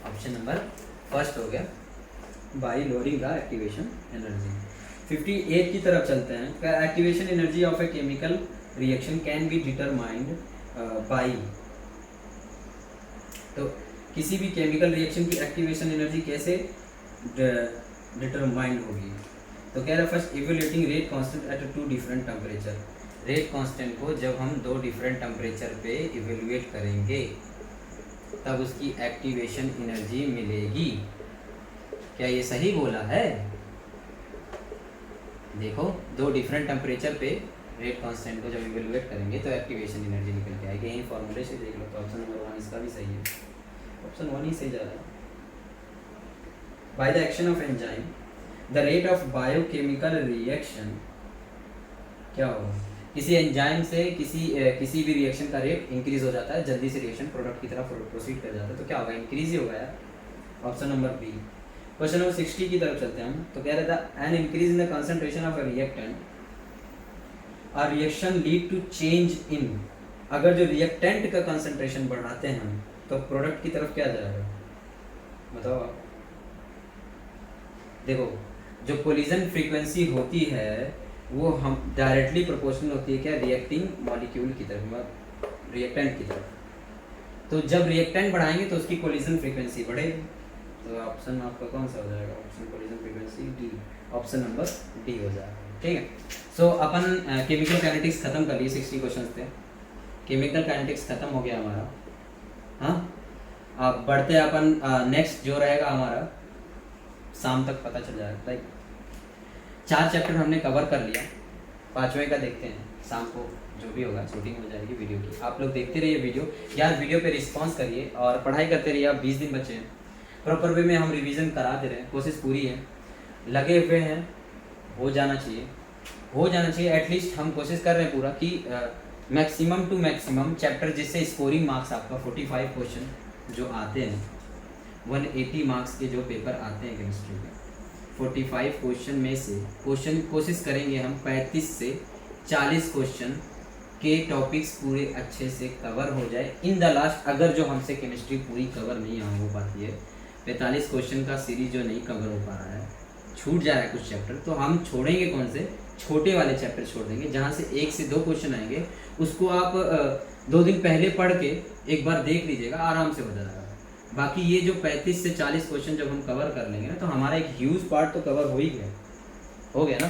Speaker 1: ऑप्शन नंबर फर्स्ट हो गया, by lowering the activation energy. 58 की तरफ चलते हैं। Activation energy of a chemical reaction can be determined by, तो किसी भी केमिकल रिएक्शन की एक्टिवेशन एनर्जी कैसे डिटरमाइंड होगी, तो कह रहा है first evaluating rate constant at two different temperature, rate constant को जब हम दो डिफरेंट टेम्परेचर पे इवेल्युएट करेंगे तब उसकी एक्टिवेशन एनर्जी मिलेगी। क्या ये सही बोला है? देखो दो डिफरेंट टेम्परेचर पे रेट कांस्टेंट को जब इवेल्युएट करेंगे तो एक्टिवेशन एनर्जी निकल के आएगी। यही फॉर्मूले से देख लो, तो ऑप्शन नंबर 1 इसका भी सही है, ऑप्शन 1 ही सही जा रहा है। By the action of enzyme the rate of biochemical reaction, क्या होगा, किसी एंजाइम से किसी भी रिएक्शन का रेट इंक्रीज हो जाता है, जल्दी से रिएक्शन प्रोडक्ट की तरफ प्रोसीड कर जाता है, तो क्या होगा, इंक्रीज ही होगा यार, option number B. Question number 60 की तरफ चलते हैं हम। तो कह रहा था an increase in the concentration of a reactant, a reaction lead to change in, अगर जो रिएक्टेंट का कंसंट्रेशन बढ़ाते हैं हम तो प्रोडक्ट की तरफ क्या जाएगा, बताओ आप। देखो जो कोलिजन फ्रीक्वेंसी होती है वो हम डायरेक्टली प्रोपोर्शनल होती है क्या, रिएक्टिंग मॉलिक्यूल की तरफ, रिएक्टेंट की तरफ। तो जब रिएक्टेंट बढ़ाएंगे तो उसकी कोलिजन फ्रीक्वेंसी बढ़ेगी, तो ऑप्शन आपका कौन सा हो जाएगा, option collision frequency D, option number D हो जाएगा। ठीक है, सो अपन केमिकल काइनेटिक्स खत्म कर लिए, 60 क्वेश्चन थे, केमिकल काइनेटिक्स खत्म हो गया हमारा। हाँ, अब बढ़ते हैं अपन नेक्स्ट जो रहेगा हमारा, शाम तक पता चल जाएगा। लाइक 4 चैप्टर हमने कवर कर लिया, 5वें का देखते हैं शाम को, जो भी होगा शूटिंग हो जाएगी वीडियो की। आप लोग देखते रहिए वीडियो यार, वीडियो पे रिस्पांस करिए और पढ़ाई करते रहिए। आप 20 दिन बचे हैं, प्रॉपर वे में हम रिवीजन करा दे रहे हैं, कोशिश पूरी है, लगे हुए हैं, हो जाना चाहिए, हो जाना चाहिए। एटलीस्ट हम कोशिश कर रहे हैं पूरा कि मैक्सिमम टू मैक्सिमम चैप्टर, जिससे स्कोरिंग मार्क्स आपका 45 क्वेश्चन जो आते हैं, 180 मार्क्स के जो पेपर आते हैं केमिस्ट्री के, 45 क्वेश्चन में से कोशिश करेंगे हम 35 से 40 क्वेश्चन के टॉपिक्स पूरे अच्छे से कवर हो जाए इन द लास्ट। अगर जो हमसे केमिस्ट्री पूरी कवर नहीं हो पाती है, 45 क्वेश्चन का सीरीज जो नहीं कवर हो पा रहा है, छूट जा रहा है कुछ चैप्टर, तो हम छोड़ेंगे कौन से, छोटे वाले चैप्टर छोड़ देंगे, जहाँ से 1 से 2 क्वेश्चन आएंगे, उसको आप 2 दिन पहले पढ़ के एक बार देख लीजिएगा, आराम से हो जाएगा। बाकी ये जो 35 से 40 क्वेश्चन जब हम कवर कर लेंगे ना, तो हमारा एक ह्यूज पार्ट तो कवर हो ही गया, हो गया ना।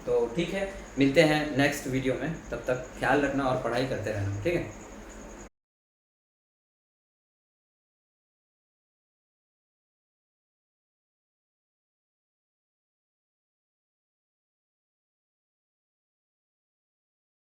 Speaker 1: तो ठीक है, मिलते हैं नेक्स्ट वीडियो में, तब तक ख्याल रखना और पढ़ाई करते रहना, ठीक है।